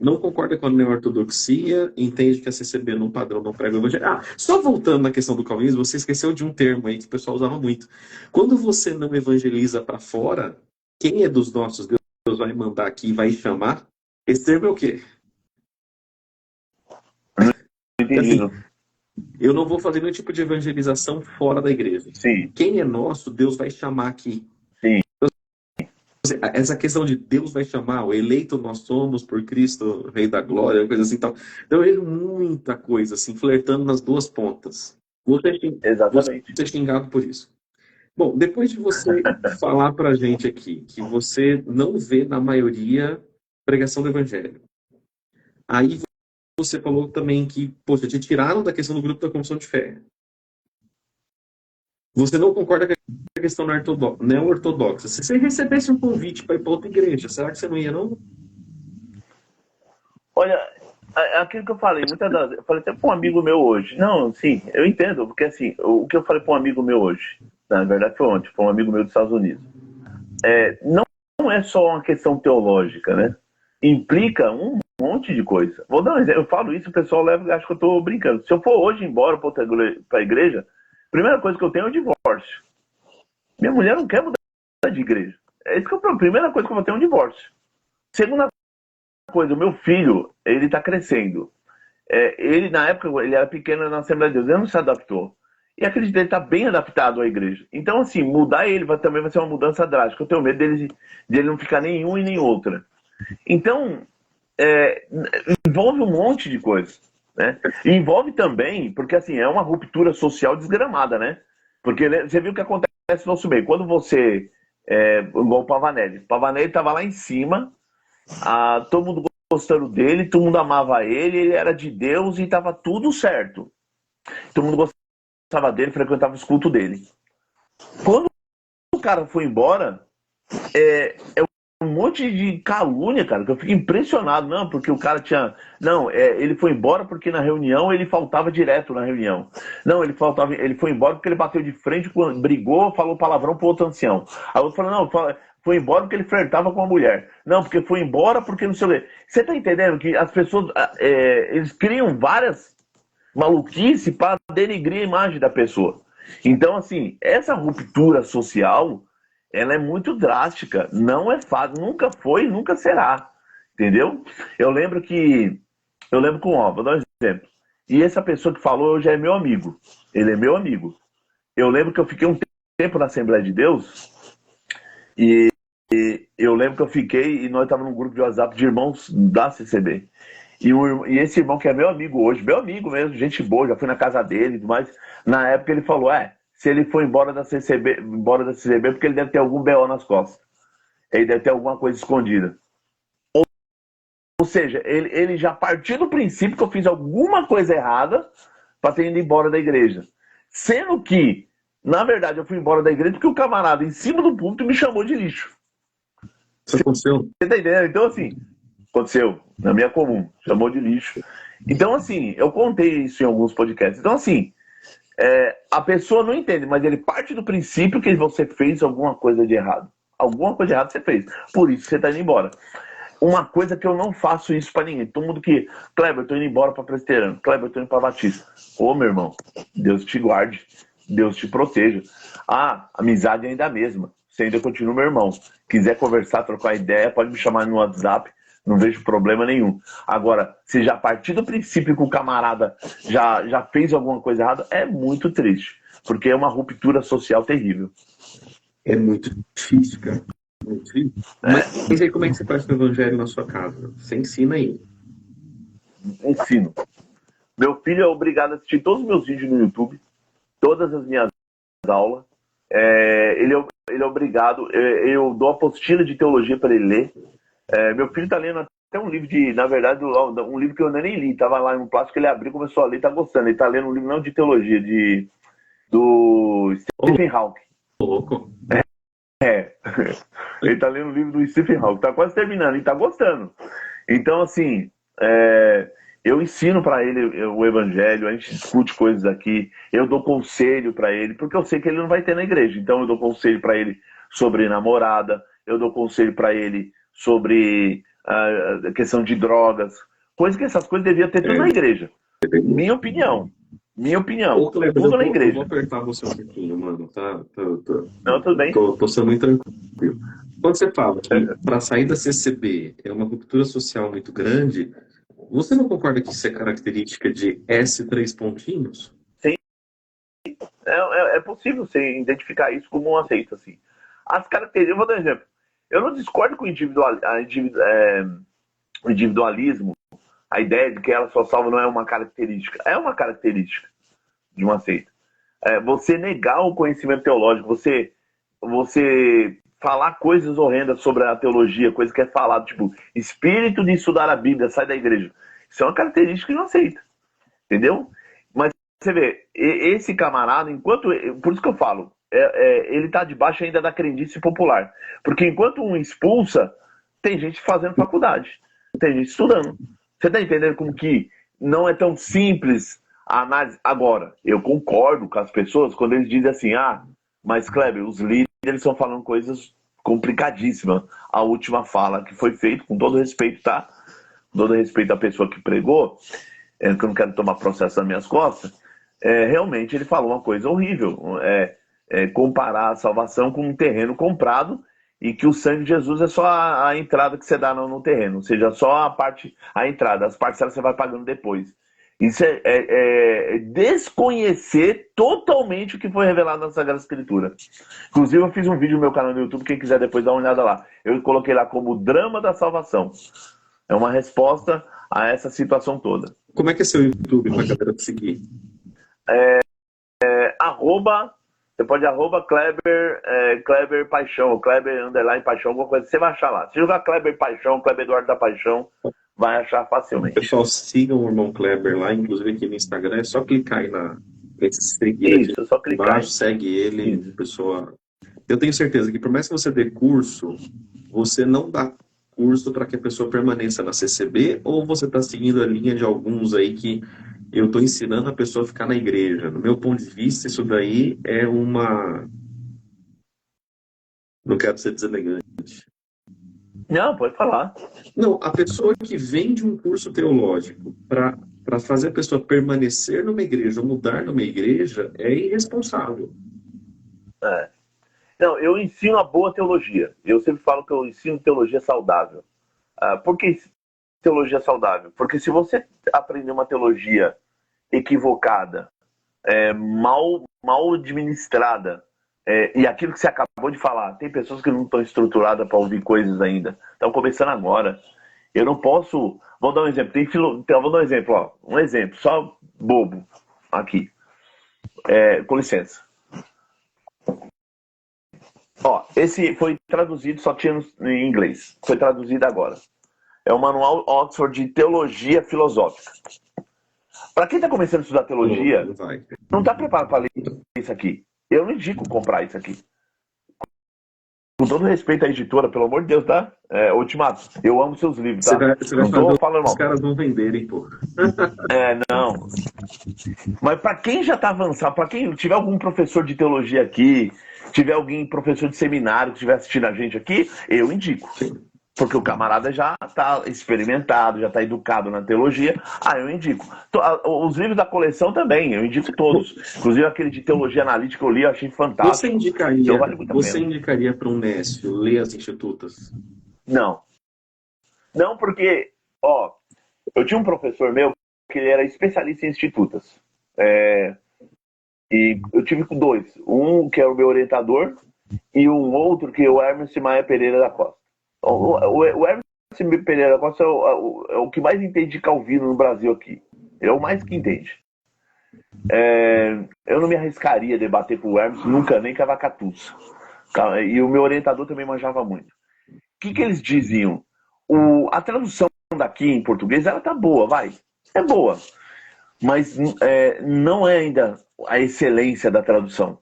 não concorda com a neo-ortodoxia, entende que a CCB no padrão não prega o evangelho. Só voltando na questão do calvinismo, você esqueceu de um termo aí que o pessoal usava muito. Quando você não evangeliza para fora, quem é dos nossos, Deus vai mandar aqui e vai chamar, esse termo é o quê? Entendi. Assim, eu não vou fazer nenhum tipo de evangelização fora da igreja. Sim. Quem é nosso, Deus vai chamar aqui. Sim. Essa questão de Deus vai chamar, o eleito nós somos por Cristo, Rei da Glória, coisa assim tal. Então eu vejo muita coisa assim, flertando nas duas pontas. Exatamente. Você é xingado por isso. Bom, depois de você falar pra gente aqui que você não vê na maioria pregação do Evangelho, aí você falou também que, poxa, te tiraram da questão do grupo da confissão de fé. Você não concorda com a questão neo-ortodoxa. Se você recebesse um convite para ir para outra igreja, será que você não ia, não? Olha, aquilo que eu falei, muitas das vezes, eu falei até para um amigo meu hoje. Não, sim, eu entendo, porque assim, o que eu falei para um amigo meu hoje, na verdade foi ontem, foi um amigo meu dos Estados Unidos. Não é só uma questão teológica, né? Implica um monte de coisa. Vou dar um exemplo, eu falo isso, o pessoal leva e acha que eu estou brincando. Se eu for hoje embora para a igreja, a primeira coisa que eu tenho é o divórcio. Minha mulher não quer mudar de igreja. É isso que a primeira coisa que eu vou ter é um divórcio. Segunda coisa, o meu filho, ele está crescendo. Ele, na época, ele era pequeno na Assembleia de Deus, ele não se adaptou. E acredito que ele está bem adaptado à igreja. Então, assim, mudar ele também vai ser uma mudança drástica. Eu tenho medo de ele não ficar nenhum e nem outra. Então, envolve um monte de coisa, né? E envolve também, porque assim, é uma ruptura social desgramada, né? Porque você viu o que acontece no nosso meio. Quando você, igual o Pavanelli estava lá em cima, todo mundo gostando dele, todo mundo amava ele era de Deus e estava tudo certo. Todo mundo gostava dele, frequentava os cultos dele. Quando o cara foi embora, um monte de calúnia, cara, que eu fico impressionado, não, porque o cara tinha... Não, ele foi embora porque na reunião ele faltava direto na reunião. Não, ele foi embora porque ele bateu de frente, brigou, falou palavrão pro outro ancião. Aí o outro falou, não, foi embora porque ele flertava com a mulher. Não, porque foi embora porque não sei o quê. Você tá entendendo que as pessoas, eles criam várias maluquices para denegrir a imagem da pessoa. Então, assim, essa ruptura social... ela é muito drástica, não é fácil, nunca foi, nunca será, entendeu? Eu lembro vou dar um exemplo, e essa pessoa que falou hoje é meu amigo, ele é meu amigo. Eu lembro que eu fiquei um tempo na Assembleia de Deus, e eu lembro que eu fiquei, e nós estávamos num grupo de WhatsApp de irmãos da CCB, e esse irmão que é meu amigo hoje, meu amigo mesmo, gente boa, já fui na casa dele, mas na época ele falou, se ele foi embora da CCB porque ele deve ter algum BO nas costas. Ele deve ter alguma coisa escondida. Ou seja, ele já partiu do princípio que eu fiz alguma coisa errada para ter ido embora da igreja. Sendo que, na verdade, eu fui embora da igreja porque o camarada em cima do púlpito me chamou de lixo. Isso aconteceu? Você tá entendendo? Então, assim, aconteceu na minha comum, chamou de lixo. Então, assim, eu contei isso em alguns podcasts. Então, assim, a pessoa não entende, mas ele parte do princípio que você fez alguma coisa de errado. Alguma coisa de errado você fez. Por isso você tá indo embora. Uma coisa que eu não faço isso pra ninguém. Todo mundo que... Kleber, eu tô indo embora pra Presbiteriano. Kleber, eu tô indo pra Batista. Ô, meu irmão, Deus te guarde. Deus te proteja. Ah, a amizade ainda é a mesma. Você ainda continua meu irmão. Quiser conversar, trocar ideia, pode me chamar no WhatsApp. Não vejo problema nenhum. Agora, se já partir do princípio que o camarada já fez alguma coisa errada, é muito triste. Porque é uma ruptura social terrível. É muito difícil, cara. Muito difícil. Mas aí como é que você faz com o evangelho na sua casa? Você ensina aí. Ensino. Meu filho é obrigado a assistir todos os meus vídeos no YouTube, todas as minhas aulas. Ele é obrigado, eu dou apostila de teologia para ele ler. Meu filho está lendo até um livro na verdade, um livro que eu nem li, estava lá em um plástico, ele abriu, começou a ler, está gostando. Ele está lendo um livro não de teologia, do Stephen Hawking. Louco. Ele está lendo o livro do Stephen Hawking, está quase terminando e está gostando. Então, assim, eu ensino para ele o evangelho, a gente discute coisas aqui, eu dou conselho para ele, porque eu sei que ele não vai ter na igreja. Então, eu dou conselho para ele sobre namorada, eu dou conselho para ele sobre a questão de drogas, coisa que essas coisas deviam ter tudo na igreja. Minha opinião. Ô, Kleber, Tudo na igreja. eu vou apertar você um pouquinho, mano, tá? Não, tudo bem. Tô sendo muito tranquilo. Quando você fala que para sair da CCB é uma ruptura social muito grande, você não concorda que isso é característica de S3 pontinhos? Sim. É possível você identificar isso como um aceito, assim. As características, eu vou dar um exemplo. Eu não discordo com o individualismo, a ideia de que ela só salva não é uma característica. É uma característica de uma seita. Você negar o conhecimento teológico, você falar coisas horrendas sobre a teologia, coisa que é falado, tipo, espírito de estudar a Bíblia, sai da igreja. Isso é uma característica de uma seita. Entendeu? Mas você vê, esse camarada, por isso que eu falo, ele está debaixo ainda da crendice popular. Porque enquanto um expulsa, tem gente fazendo faculdade, tem gente estudando. Você está entendendo como que não é tão simples a análise? Agora, eu concordo com as pessoas quando eles dizem assim, mas Kleber, os líderes estão falando coisas complicadíssimas. A última fala que foi feita, com todo respeito, tá? Com todo respeito à pessoa que pregou, que eu não quero tomar processo nas minhas costas, realmente ele falou uma coisa horrível. Comparar a salvação com um terreno comprado e que o sangue de Jesus é só a entrada que você dá no terreno, ou seja, só a entrada, as parcelas você vai pagando depois. Isso é desconhecer totalmente o que foi revelado na Sagrada Escritura. Inclusive, eu fiz um vídeo no meu canal no YouTube, quem quiser depois dar uma olhada lá. Eu coloquei lá como drama da salvação. É uma resposta a essa situação toda. Como é que é seu YouTube para a galera te seguir? Você pode Kleber Paixão, Kleber _ Paixão, alguma coisa, você vai achar lá. Se jogar Kleber Paixão, Kleber Eduardo da Paixão, vai achar facilmente. Pessoal, sigam o irmão Kleber lá, inclusive aqui no Instagram, é só clicar aí nesse seguir. Isso, é só clicar. Embaixo, segue ele, pessoa. Eu tenho certeza que por mais que você dê curso, você não dá curso para que a pessoa permaneça na CCB, ou você está seguindo a linha de alguns aí que eu estou ensinando a pessoa a ficar na igreja. No meu ponto de vista, isso daí é uma... Não quero ser deselegante. Não, pode falar. Não, a pessoa que vende um curso teológico para fazer a pessoa permanecer numa igreja ou mudar numa igreja é irresponsável. Não, eu ensino a boa teologia. Eu sempre falo que eu ensino teologia saudável. Por que teologia saudável? Porque se você aprender uma teologia equivocada, mal administrada, e aquilo que você acabou de falar, tem pessoas que não estão estruturadas para ouvir coisas ainda, estão começando agora. Eu não posso... Vou dar um exemplo. Vou dar um exemplo, ó. Um exemplo, só bobo aqui. Com licença. Ó, esse foi traduzido, só tinha em inglês. Foi traduzido agora. É o Manual Oxford de Teologia Filosófica. Para quem está começando a estudar teologia, não está preparado para ler isso aqui. Eu não indico comprar isso aqui. Com todo respeito à editora, pelo amor de Deus, tá? Ultimato, eu amo seus livros, tá? Você vai não tô falando mal. Os caras vão venderem, pô. Não. Mas para quem já está avançado, para quem tiver algum professor de teologia aqui, tiver alguém professor de seminário que estiver assistindo a gente aqui, eu indico. Sim. Porque o camarada já está experimentado, já está educado na teologia. Eu indico. Os livros da coleção também, eu indico todos. Inclusive aquele de teologia analítica que eu li, eu achei fantástico. Você indicaria para um Nécio ler as Institutas? Não. Não, porque, eu tinha um professor meu que ele era especialista em Institutas. E eu tive com dois. Um que é o meu orientador e um outro que é o Hermes Maia Pereira da Costa. O Hermes Pereira da Costa é o que mais entende de Calvino no Brasil aqui. Ele é o mais que entende. Eu não me arriscaria a debater com o Hermes, nunca, nem cavacatus. E o meu orientador também manjava muito. O que eles diziam? A tradução daqui em português, ela tá boa, vai. É boa. Mas não é ainda a excelência da tradução.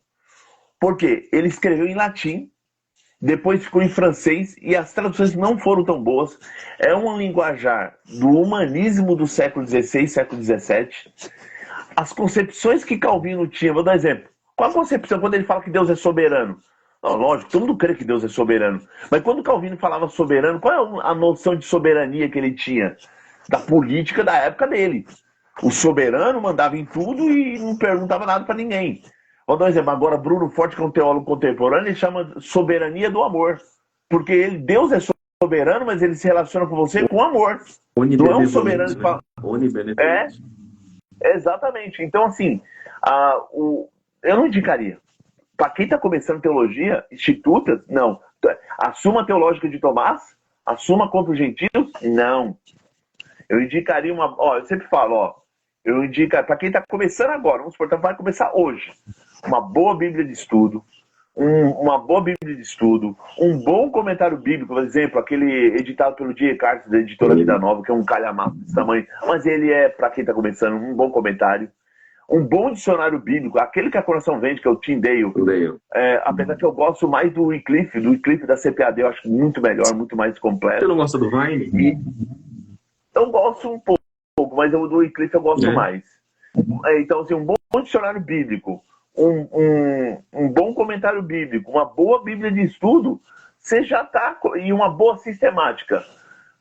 Por quê? Ele escreveu em latim, depois ficou em francês e as traduções não foram tão boas. É um linguajar do humanismo do século XVI, século XVII. As concepções que Calvino tinha, vou dar um exemplo. Qual a concepção quando ele fala que Deus é soberano? Não, lógico, todo mundo crê que Deus é soberano. Mas quando Calvino falava soberano, qual é a noção de soberania que ele tinha? Da política da época dele. O soberano mandava em tudo e não perguntava nada para ninguém. Vou dar um exemplo. Agora, Bruno Forte, que é um teólogo contemporâneo, ele chama soberania do amor. Porque Deus é soberano, mas ele se relaciona com você com amor. Não é um soberano que fala... Exatamente. Então, assim, eu não indicaria. Para quem está começando teologia, Institutas, não. A Suma Teológica de Tomás, a Suma contra os Gentios, não. Eu indicaria eu sempre falo, eu indico, para quem está começando agora, vamos supor, vai começar hoje, uma boa Bíblia de estudo, um bom comentário bíblico, por exemplo, aquele editado pelo J. Carson, da editora Vida Nova, que é um calhamaço desse tamanho, mas ele é, para quem está começando, um bom comentário. Um bom dicionário bíblico, aquele que a Coração vende, que é o Tyndale. Apesar que eu gosto mais do Wycliffe da CPAD, eu acho muito melhor, muito mais completo. Você não gosta do Vine? Eu gosto um pouco, mas do Wycliffe eu gosto mais. Então, assim, um bom dicionário bíblico, um bom comentário bíblico, uma boa Bíblia de estudo, você já está... E uma boa sistemática.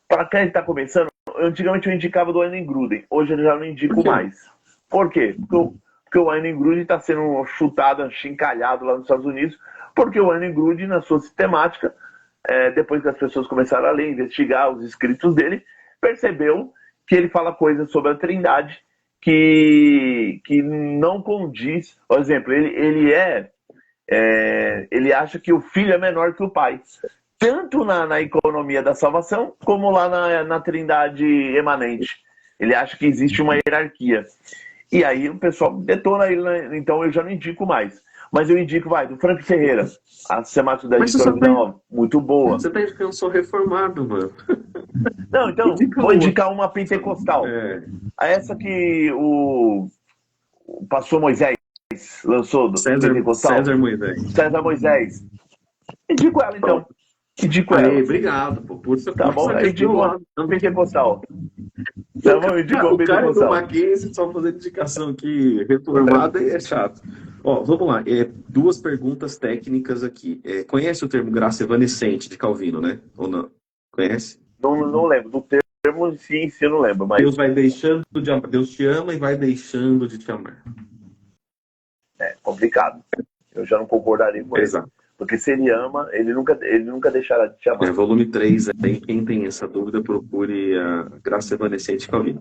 Para quem está começando, antigamente eu indicava do Wayne Grudem, hoje eu já não indico mais. Por quê? Porque o Wayne Grudem está sendo chutado, achincalhado lá nos Estados Unidos, porque o Wayne Grudem, na sua sistemática, depois que as pessoas começaram a ler, investigar os escritos dele, percebeu que ele fala coisas sobre a Trindade que não condiz. Por exemplo, ele acha que o filho é menor que o pai. Tanto na economia da salvação, como lá na Trindade emanente. Ele acha que existe uma hierarquia. E aí o pessoal detona ele, né? Então eu já não indico mais. Mas eu indico, do Frank Ferreira, a sistemática da editora Vida Nova, muito boa. Você tá dizendo que eu sou reformado, mano. Não, então, vou indicar uma pentecostal. Essa que o pastor Moisés lançou do pentecostal. César Moisés. Indico ela, então. Obrigado, por ser tá bom, eu indico uma pentecostal. O cara do Mackenzie só fazendo indicação aqui, reformada, e é chato. Vamos lá. Duas perguntas técnicas aqui. Conhece o termo graça evanescente de Calvino, né? Ou não? Conhece? Não lembro. Do termo, sim, eu não lembro. Mas... Deus vai deixando de amar. Deus te ama e vai deixando de te amar. É complicado. Eu já não concordaria com Exato. ele. Porque se ele ama, ele nunca deixará de te amar. Volume 3, aí, quem tem essa dúvida, procure a Graça Evanescente de Calvino.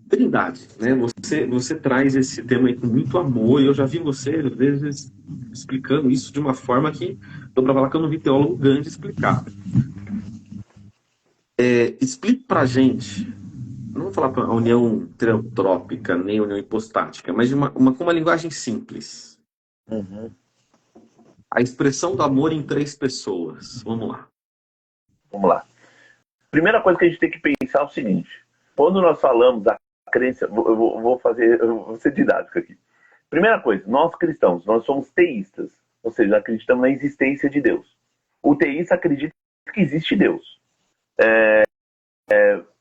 Trindade, né? Você traz esse tema aí com muito amor, e eu já vi você, às vezes, explicando isso de uma forma que, dou pra falar que eu não vi teólogo grande explicar. Explique pra gente, não vou falar para a união triantrópica, nem união hipostática, mas com uma linguagem simples. Uhum. A expressão do amor em três pessoas. Vamos lá. Vamos lá. Primeira coisa que a gente tem que pensar é o seguinte. Quando nós falamos da crença... eu vou ser didático aqui. Primeira coisa, nós cristãos, nós somos teístas. Ou seja, acreditamos na existência de Deus. O teísta acredita que existe Deus.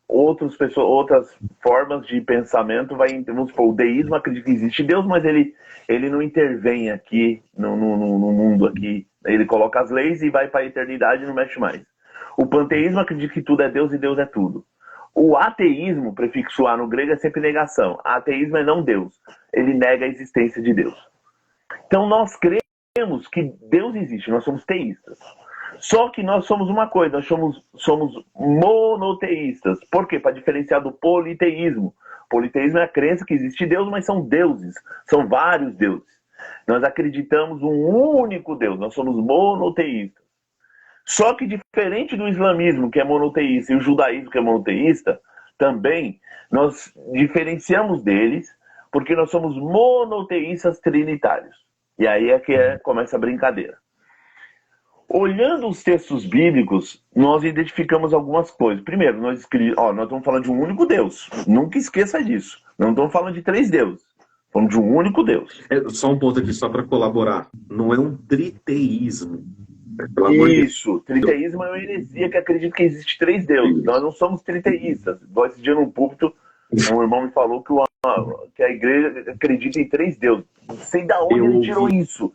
Outras formas de pensamento, vamos supor, o deísmo acredita que existe Deus, mas ele não intervém aqui no mundo aqui. Ele coloca as leis e vai para a eternidade e não mexe mais. O panteísmo acredita que tudo é Deus e Deus é tudo. O ateísmo, prefixo A no grego, é sempre negação. Ateísmo é não Deus. Ele nega a existência de Deus. Então nós cremos que Deus existe, nós somos teístas. Só que nós somos uma coisa, nós somos monoteístas. Por quê? Para diferenciar do politeísmo. Politeísmo é a crença que existe Deus, mas são deuses, são vários deuses. Nós acreditamos um único Deus, nós somos monoteístas. Só que diferente do islamismo, que é monoteísta, e o judaísmo, que é monoteísta, também nós diferenciamos deles, porque nós somos monoteístas trinitários. E aí é que começa a brincadeira. Olhando os textos bíblicos, nós identificamos algumas coisas. Primeiro, nós estamos falando de um único Deus. Nunca esqueça disso. Não estamos falando de três deuses. Falamos de um único Deus. Só um ponto aqui, só para colaborar. Não é um triteísmo. Isso. Triteísmo é uma heresia que acredita que existe três deuses. Nós não somos triteístas. Igual esse dia num púlpito, um irmão me falou que a igreja acredita em três deuses. Não sei de onde ele tirou isso.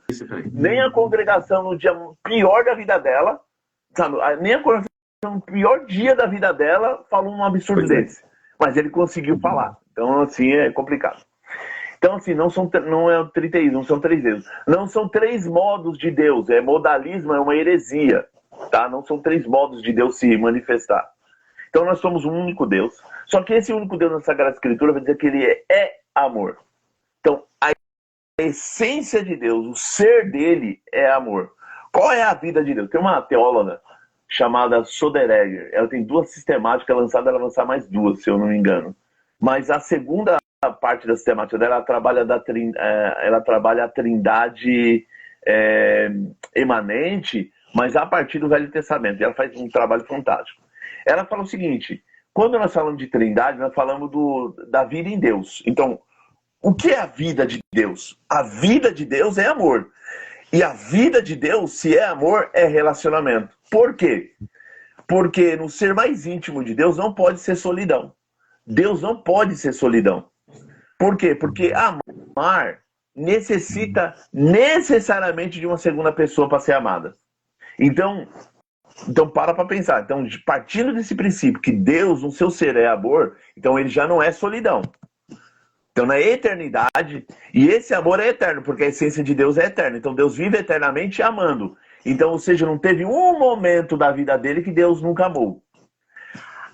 Nem a congregação no dia pior da vida dela, sabe? Nem a congregação no pior dia da vida dela falou um absurdo desse. Mas ele conseguiu falar. Então, assim, é complicado. Então, assim, não é o triteísmo, não são três deuses. Não são três modos de Deus. Modalismo é uma heresia. Tá? Não são três modos de Deus se manifestar. Então, nós somos um único Deus. Só que esse único Deus na Sagrada Escritura vai dizer que ele é amor. Então, a essência de Deus, o ser dele é amor. Qual é a vida de Deus? Tem uma teóloga chamada Soderegger. Ela tem duas sistemáticas lançadas, ela vai lançar mais duas, se eu não me engano. Mas a segunda parte da sistemática dela, ela trabalha a trindade emanente, mas a partir do Velho Testamento. E ela faz um trabalho fantástico. Ela fala o seguinte: quando nós falamos de trindade, nós falamos da vida em Deus. Então, o que é a vida de Deus? A vida de Deus é amor. E a vida de Deus, se é amor, é relacionamento. Por quê? Porque no ser mais íntimo de Deus não pode ser solidão. Deus não pode ser solidão. Por quê? Porque amar necessita necessariamente de uma segunda pessoa para ser amada. Então para pensar. Então, partindo desse princípio que Deus, no seu ser, é amor, então ele já não é solidão. Então, na eternidade, e esse amor é eterno, porque a essência de Deus é eterna. Então, Deus vive eternamente amando. Então, ou seja, não teve um momento da vida dele que Deus nunca amou.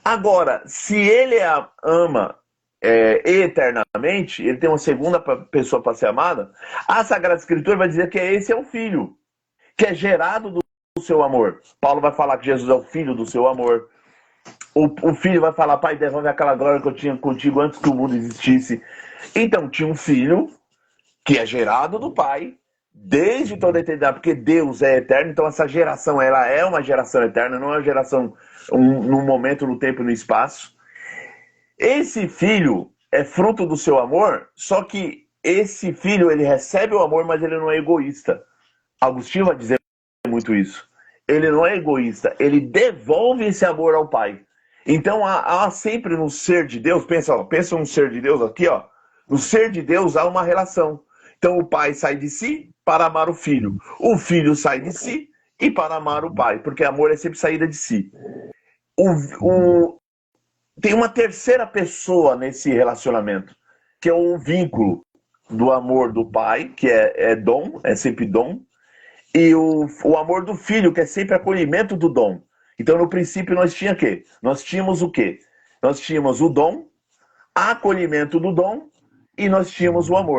Agora, se ele ama eternamente, ele tem uma segunda pessoa para ser amada, a Sagrada Escritura vai dizer que esse é o Filho, que é gerado do seu amor. Paulo vai falar que Jesus é o Filho do seu amor. O Filho vai falar: Pai, devolve aquela glória que eu tinha contigo antes que o mundo existisse. Então, tinha um Filho que é gerado do Pai desde toda a eternidade, porque Deus é eterno. Então, essa geração, ela é uma geração eterna, não é uma geração num momento, no tempo e no espaço. Esse Filho é fruto do seu amor, só que esse Filho, ele recebe o amor, mas ele não é egoísta. Agostinho vai dizer muito isso. Ele não é egoísta, ele devolve esse amor ao Pai. Então há sempre no ser de Deus, pensa no ser de Deus aqui, ó. No ser de Deus há uma relação. Então o Pai sai de si para amar o Filho. O Filho sai de si e para amar o Pai, porque amor é sempre saída de si. Tem uma terceira pessoa nesse relacionamento, que é o vínculo do amor do Pai, que é dom, é sempre dom, e o amor do Filho, que é sempre acolhimento do dom. Então, no princípio, nós tínhamos o quê? Nós tínhamos o quê? Nós tínhamos o dom, acolhimento do dom, e nós tínhamos o amor.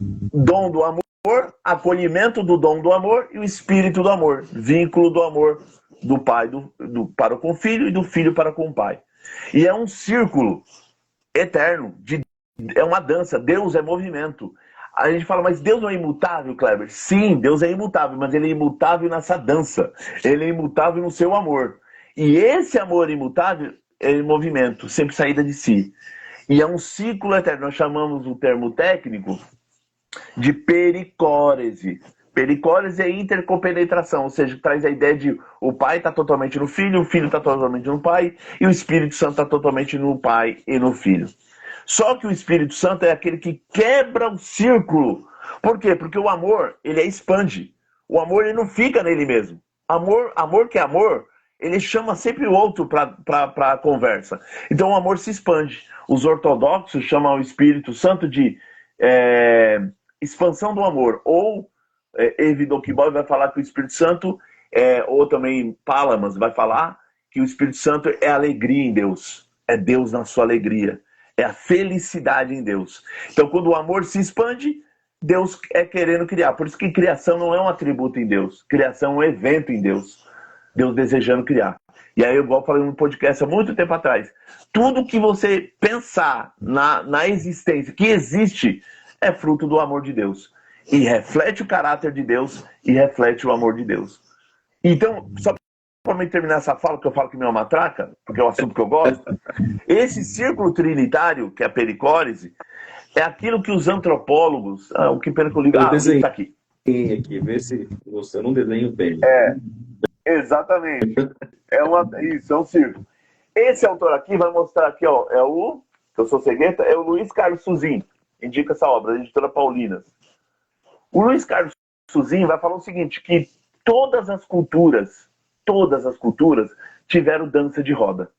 Dom do amor, acolhimento do dom do amor e o espírito do amor. Vínculo do amor do Pai para com o Filho e do Filho para com o Pai. E é um círculo eterno, é uma dança. Deus é movimento. A gente fala, mas Deus não é imutável, Kleber? Sim, Deus é imutável, mas ele é imutável nessa dança. Ele é imutável no seu amor. E esse amor imutável é em movimento, sempre saída de si. E é um ciclo eterno. Nós chamamos o termo técnico de pericórese. Pericórese é intercompenetração, ou seja, traz a ideia de o pai está totalmente no filho, o filho está totalmente no pai, e o Espírito Santo está totalmente no pai e no filho. Só que o Espírito Santo é aquele que quebra o círculo. Por quê? Porque o amor, ele expande. O amor, ele não fica nele mesmo. Amor que é amor, ele chama sempre o outro para a conversa. Então o amor se expande. Os ortodoxos chamam o Espírito Santo de expansão do amor. Ou Evidokibol vai falar que o Espírito Santo, ou também Palamas vai falar que o Espírito Santo é alegria em Deus. É Deus na sua alegria. É a felicidade em Deus. Então, quando o amor se expande, Deus é querendo criar. Por isso que criação não é um atributo em Deus. Criação é um evento em Deus. Deus desejando criar. E aí, igual eu falei no podcast há muito tempo atrás, tudo que você pensar na existência, que existe, é fruto do amor de Deus. E reflete o caráter de Deus e reflete o amor de Deus. Então, só para me terminar essa fala, que eu falo que não é uma matraca, porque é um assunto que eu gosto, esse círculo trinitário, que é a pericórese, é aquilo que os antropólogos... o que pena que eu ligo... o livro está aqui. Aqui, vê se você não desenha bem. Exatamente. Isso, é um círculo. Esse autor aqui vai mostrar aqui, ó, que eu sou cegueta, é o Luiz Carlos Suzin, indica essa obra, da editora Paulinas. O Luiz Carlos Suzin vai falar o seguinte, que todas as culturas tiveram dança de roda.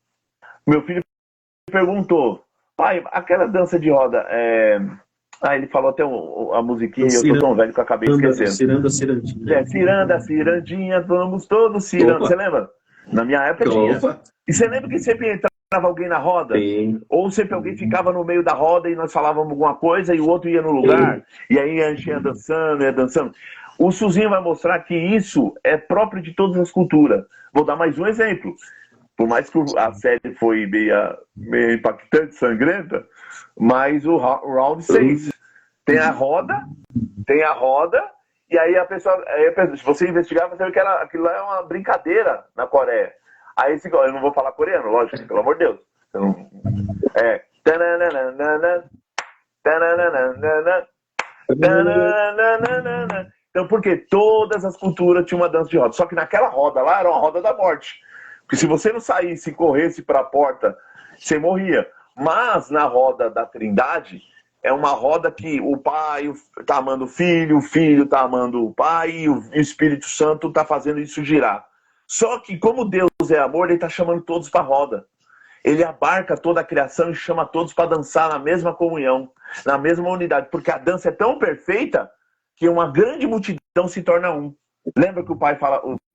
Meu filho perguntou, pai, aquela dança de roda, ele falou até a musiquinha, eu tô tão velho que eu acabei esquecendo. Ciranda, cirandinha. Ciranda, cirandinha, vamos todos cirando. Você lembra? Na minha época tinha. E você lembra que sempre entrava alguém na roda? Sim. Ou sempre alguém ficava no meio da roda e nós falávamos alguma coisa e o outro ia no lugar? Sim. E aí a gente ia dançando. O Suzinho vai mostrar que isso é próprio de todas as culturas. Vou dar mais um exemplo. Por mais que a série foi meio impactante, sangrenta, mas o Round 6 tem a roda, e aí a pessoa, se você investigar, você vê que aquilo lá é uma brincadeira na Coreia. Aí eu não vou falar coreano, lógico, pelo amor de Deus. Então, porque todas as culturas tinham uma dança de roda. Só que naquela roda lá era uma roda da morte. Porque se você não saísse e corresse para a porta, você morria. Mas na roda da Trindade, é uma roda que o pai está amando o filho está amando o pai, e o Espírito Santo está fazendo isso girar. Só que como Deus é amor, ele está chamando todos para a roda. Ele abarca toda a criação e chama todos para dançar na mesma comunhão, na mesma unidade. Porque a dança é tão perfeita que uma grande multidão se torna um. Lembra que o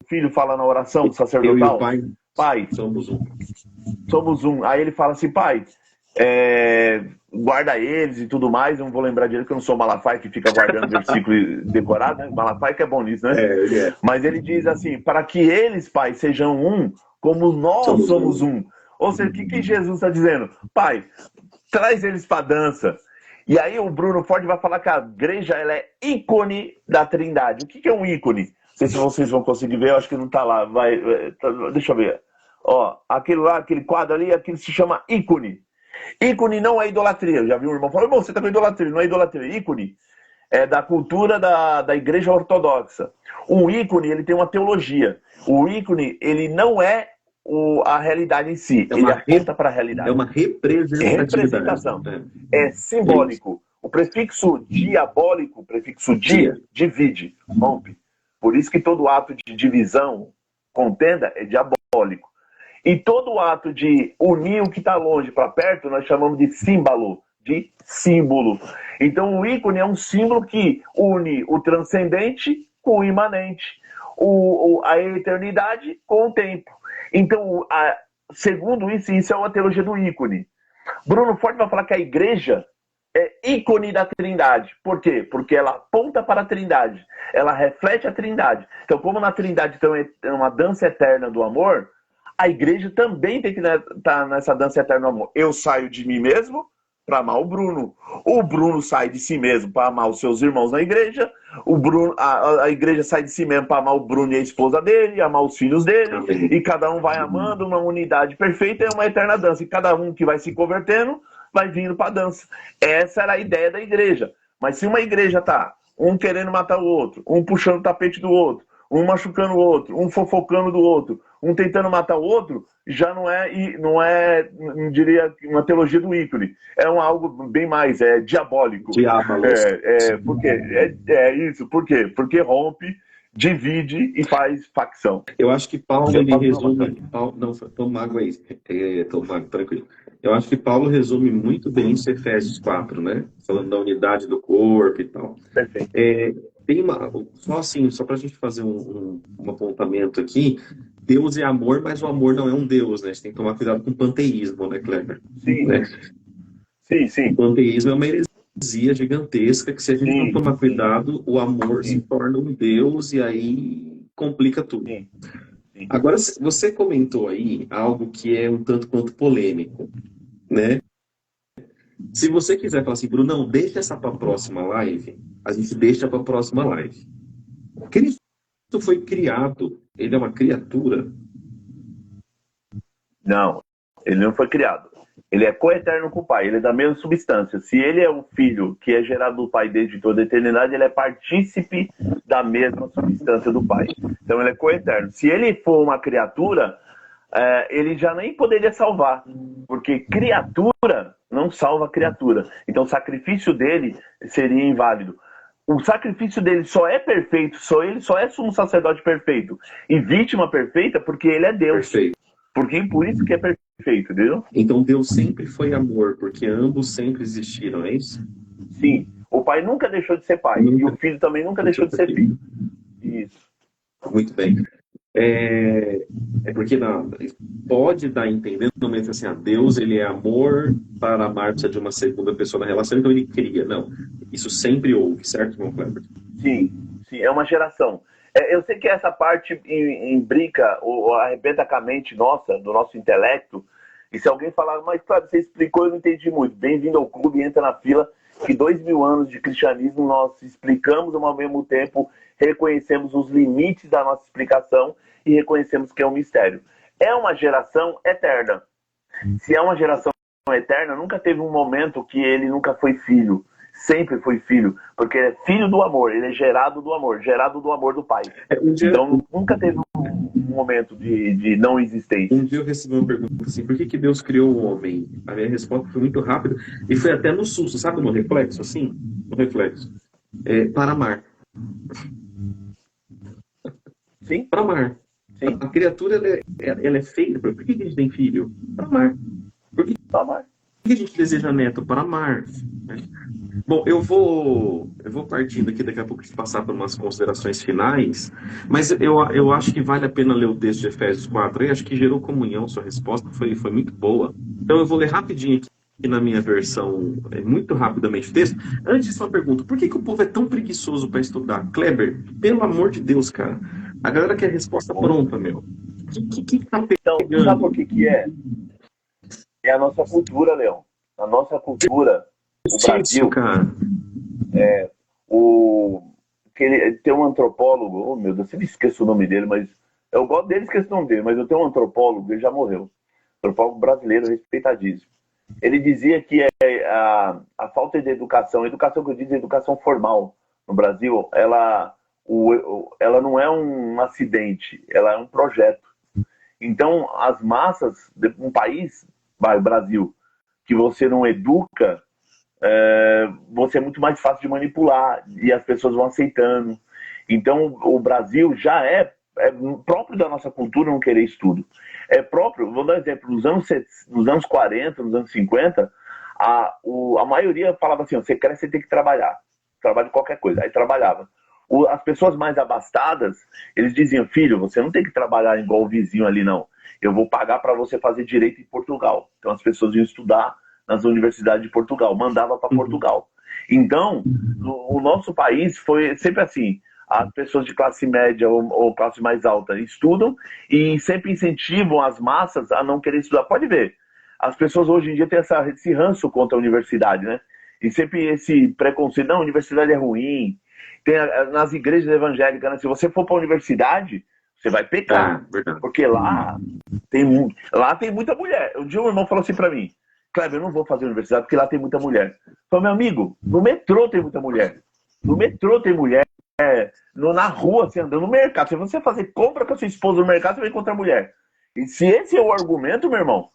filho fala na oração sacerdotal? Eu e o pai somos um. Somos um. Aí ele fala assim, pai, guarda eles e tudo mais. Eu não vou lembrar direito que eu não sou Malafaia que fica guardando versículo decorado, né? Malafaia que é bom nisso, né? Mas ele diz assim, para que eles, pai, sejam um, como nós somos um. Ou seja, o que Jesus está dizendo? Pai, traz eles para a dança. E aí o Bruno Ford vai falar que a igreja ela é ícone da Trindade. O que é um ícone? Não sei se vocês vão conseguir ver, eu acho que não está lá. Deixa eu ver. Ó, aquele quadro ali, aquilo se chama ícone. Ícone não é idolatria. Eu já vi um irmão falando, você está com idolatria. Não é idolatria. Ícone é da cultura da igreja ortodoxa. O ícone, ele tem uma teologia. O ícone, ele não é a realidade em si. Ele aponta para a realidade. É uma representação. É simbólico. O prefixo diabólico, o prefixo divide, rompe. Por isso que todo ato de divisão, contenda, é diabólico. E todo ato de unir o que está longe para perto, nós chamamos de símbolo, de símbolo. Então o ícone é um símbolo que une o transcendente com o imanente, a eternidade com o tempo. Então, segundo isso é uma teologia do ícone. Bruno Ford vai falar que a igreja é ícone da Trindade. Por quê? Porque ela aponta para a Trindade. Ela reflete a Trindade. Então, como na Trindade tem uma dança eterna do amor, a igreja também tem que estar nessa dança eterna do amor. Eu saio de mim mesmo para amar o Bruno. O Bruno sai de si mesmo para amar os seus irmãos na igreja. O Bruno, a igreja sai de si mesmo para amar o Bruno e a esposa dele, amar os filhos dele. Amém. E cada um vai amando uma unidade perfeita, é uma eterna dança. E cada um que vai se convertendo vai vindo para a dança. Essa era a ideia da igreja. Mas se uma igreja tá um querendo matar o outro, um puxando o tapete do outro, um machucando o outro, um fofocando do outro, um tentando matar o outro, já não diria, uma teologia do ícone. É algo bem mais, diabólico. Diabolos. Por quê? Isso. Por quê? Porque rompe, divide e faz facção. Eu acho que Paulo, ele resume... Não, toma água aí. Toma água, tranquilo. Eu acho que Paulo resume muito bem isso em Efésios 4, né? Falando da unidade do corpo e tal. Perfeito. Tem só para a gente fazer um apontamento aqui, Deus é amor, mas o amor não é um Deus, né? A gente tem que tomar cuidado com o panteísmo, né, Kleber? Sim. Né? Sim. O panteísmo é uma heresia gigantesca que, se a gente não tomar cuidado, o amor se torna um Deus e aí complica tudo. Sim. Agora, você comentou aí algo que é um tanto quanto polêmico, né? Se você quiser falar assim, Bruno, não, deixa essa para a próxima live, a gente deixa para a próxima live. Cristo foi criado, ele é uma criatura? Não, ele não foi criado. Ele é coeterno com o Pai, ele é da mesma substância. Se ele é o Filho que é gerado do Pai desde toda a eternidade, ele é partícipe da mesma substância do Pai. Então ele é coeterno. Se ele for uma criatura, ele já nem poderia salvar, porque criatura não salva criatura. Então o sacrifício dele seria inválido. O sacrifício dele só é perfeito, ele só é sumo sacerdote perfeito e vítima perfeita porque ele é Deus. Perfeito. Porque por isso que é perfeito, entendeu? Então Deus sempre foi amor, porque ambos sempre existiram, é isso? Sim. O pai nunca deixou de ser pai. E o filho também nunca deixou de ser filho. Isso. Muito bem. É porque pode dar a entender no momento assim, Deus ele é amor, para amar precisa de uma segunda pessoa na relação, então ele cria. Não, isso sempre houve, certo, irmão Kleber? Sim, é uma geração. Eu sei que essa parte imbrica ou arrebenta com a mente nossa, do nosso intelecto, e se alguém falar, mas claro, você explicou, eu não entendi muito. Bem-vindo ao clube, entra na fila, que 2000 anos de cristianismo nós explicamos, ao mesmo tempo reconhecemos os limites da nossa explicação e reconhecemos que é um mistério. É uma geração eterna. Se é uma geração eterna, nunca teve um momento que ele nunca foi filho. Sempre foi filho, porque ele é filho do amor, ele é gerado do amor do Pai. Então nunca teve um momento de não existência. Um dia eu recebi uma pergunta assim, por que Deus criou o homem? A minha resposta foi muito rápida e foi até no susto, sabe, no reflexo, assim? No reflexo. Para amar. Sim. Para amar. Sim. A criatura, ela é feita, por que a gente tem filho? Para amar. Por que a gente deseja neto? Para amar. Bom, eu vou partindo aqui daqui a pouco de passar por umas considerações finais, mas eu acho que vale a pena ler o texto de Efésios 4, eu acho que gerou comunhão, sua resposta foi muito boa. Então eu vou ler rapidinho aqui na minha versão, muito rapidamente o texto. Antes, uma pergunta, por que o povo é tão preguiçoso para estudar? Kleber, pelo amor de Deus, cara, a galera quer a resposta pronta, meu. O que tá pegando? Então, sabe o que é? É a nossa cultura, Leão. A nossa cultura... O Brasil, cara. Tem um antropólogo, oh meu Deus, eu sempre esqueço o nome dele, mas eu gosto dele, esqueço o nome dele, mas eu tenho um antropólogo, ele já morreu, antropólogo brasileiro, respeitadíssimo. Ele dizia que a falta de educação, a educação que eu digo é educação formal no Brasil, ela não é um acidente, ela é um projeto. Então, as massas, um país, o Brasil, que você não educa, você é muito mais fácil de manipular e as pessoas vão aceitando. Então o Brasil já é próprio da nossa cultura não querer estudo. É próprio, vou dar um exemplo, nos anos 40, nos anos 50, a maioria falava assim, você cresce, você tem que trabalhar de qualquer coisa, aí trabalhava. As pessoas mais abastadas, eles diziam, filho, você não tem que trabalhar igual o vizinho ali não, eu vou pagar para você fazer direito em Portugal. Então as pessoas iam estudar nas universidades de Portugal, mandava para Portugal. Então, o nosso país foi sempre assim, as pessoas de classe média ou classe mais alta estudam e sempre incentivam as massas a não querer estudar. Pode ver, as pessoas hoje em dia têm esse ranço contra a universidade, né? E sempre esse preconceito, não, a universidade é ruim. Tem nas igrejas evangélicas, né? Se você for para a universidade, você vai pecar. Verdade. Porque lá tem muita mulher. Um dia um irmão falou assim para mim, Kleber, eu não vou fazer universidade porque lá tem muita mulher. Eu falei, meu amigo, no metrô tem muita mulher. No metrô tem mulher. Na rua, você andando no mercado. Se você fazer compra com a sua esposa no mercado, você vai encontrar mulher. E se esse é o argumento, meu irmão,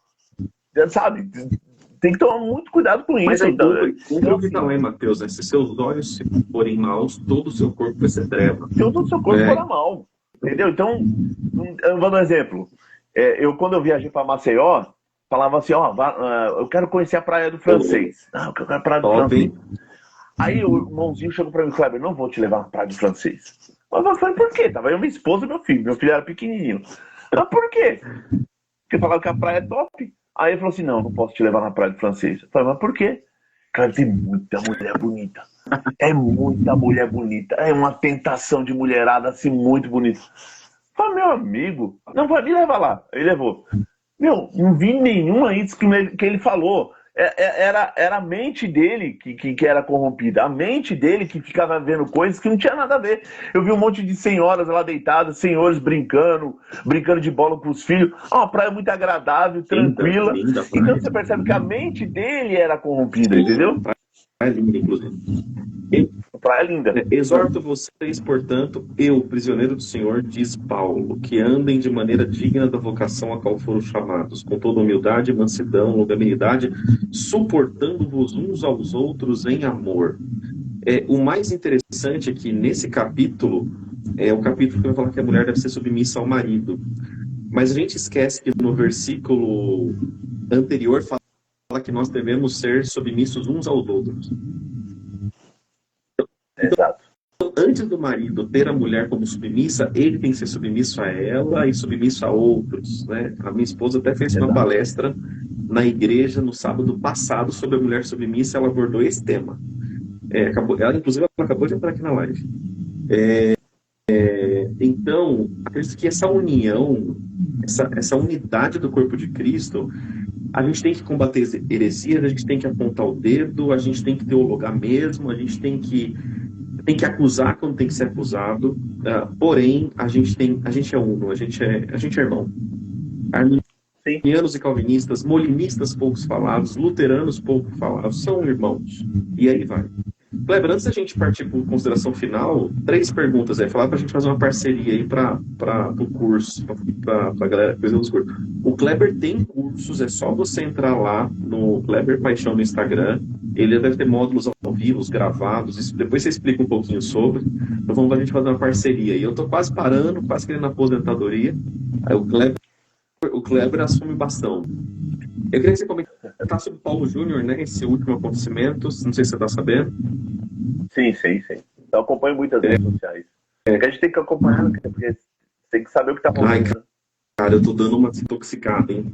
sabe, tem que tomar muito cuidado com isso. Mas aí, Então, o que não é, Mateus, né? Se seus olhos se forem maus, todo o seu corpo vai ser treva. todo o seu corpo for mal. Entendeu? Então, eu vou dar um exemplo. Quando eu viajei para Maceió, falava assim, eu quero conhecer a Praia do Francês. Eu quero a Praia do Francês. Aí o irmãozinho chegou para mim, Kleber, não vou te levar na Praia do Francês. Eu falei, por quê? Tava eu, minha esposa e meu filho. Meu filho era pequenininho. Mas por quê? Porque falava que a praia é top. Aí ele falou assim, não posso te levar na Praia do Francês. Eu falei, mas por quê? Cara, tem muita mulher bonita. É muita mulher bonita. É uma tentação de mulherada assim muito bonita. Eu falei, meu amigo, não vai me levar lá. Ele levou. Meu, não vi nenhuma isso que ele falou. Era a mente dele que era corrompida. A mente dele que ficava vendo coisas que não tinha nada a ver. Eu vi um monte de senhoras lá deitadas, senhores brincando de bola com os filhos. Uma praia muito agradável, tranquila. Linda então você percebe que a mente dele era corrompida, entendeu? Praia linda, inclusive. Praia linda. Exorto vocês, portanto, eu, prisioneiro do Senhor, diz Paulo, que andem de maneira digna da vocação a qual foram chamados, com toda humildade, mansidão, longanimidade, suportando-vos uns aos outros em amor. O mais interessante é que nesse capítulo, é o capítulo que vai falar que a mulher deve ser submissa ao marido. Mas a gente esquece que no versículo anterior fala que nós devemos ser submissos uns aos outros. Exato. Então, antes do marido ter a mulher como submissa, ele tem que ser submisso a ela e submisso a outros, né? A minha esposa até fez uma palestra na igreja no sábado passado sobre a mulher submissa, ela abordou esse tema. Inclusive, ela acabou de entrar aqui na live. Então, acredito que essa união, essa unidade do corpo de Cristo, a gente tem que combater heresias, a gente tem que apontar o dedo, a gente tem que teologar mesmo, a gente tem que acusar quando tem que ser acusado, porém, a gente é uno, a gente é irmão. Arminianos e calvinistas, molinistas poucos falados, luteranos pouco falados, são irmãos. E aí vai. Kleber, antes da gente partir para a consideração final, 3 perguntas aí. Falar para a gente fazer uma parceria aí para o curso, para a galera fazer os cursos. O Kleber tem cursos, é só você entrar lá no Kleber Paixão no Instagram. Ele deve ter módulos ao vivo, gravados. Depois você explica um pouquinho sobre. Então vamos a gente fazer uma parceria. E eu estou quase parando, quase querendo aposentadoria. Aí o Kleber assume o bastão. Eu queria que você comentasse sobre o Paulo Júnior, né? Esse último acontecimento. Não sei se você está sabendo. Sim. Eu acompanho muitas redes sociais. A gente tem que acompanhar, porque tem que saber o que está acontecendo. Cara, eu tô dando uma desintoxicada, hein?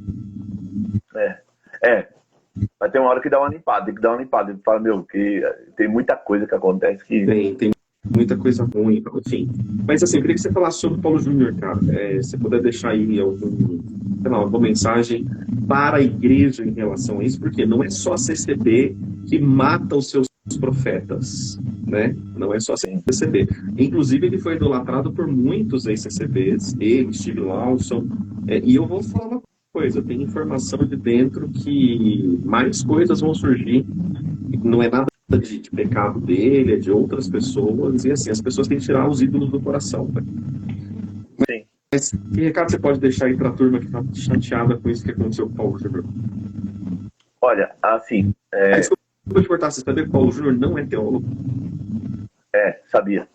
Vai ter uma hora que dá uma limpada, tem que dar uma limpada. Ele fala, que tem muita coisa que acontece que... Tem muita coisa ruim, enfim. Mas assim, eu queria que você falasse sobre o Paulo Júnior, cara. Se puder deixar aí alguma mensagem para a igreja em relação a isso, porque não é só a CCB que mata os seus profetas, né? Não é só a CCB. Inclusive, ele foi idolatrado por muitos ex-CCBs, ele, Steve Lawson, e eu vou falar uma coisa, tem informação de dentro que mais coisas vão surgir, não é nada de pecado dele, é de outras pessoas, e assim, as pessoas têm que tirar os ídolos do coração, né? Sim. Mas que recado você pode deixar aí para a turma que está chateada com isso que aconteceu com o Paulo Júnior? Olha, assim... Desculpa te cortar, você sabia que o Paulo Júnior não é teólogo? Sabia.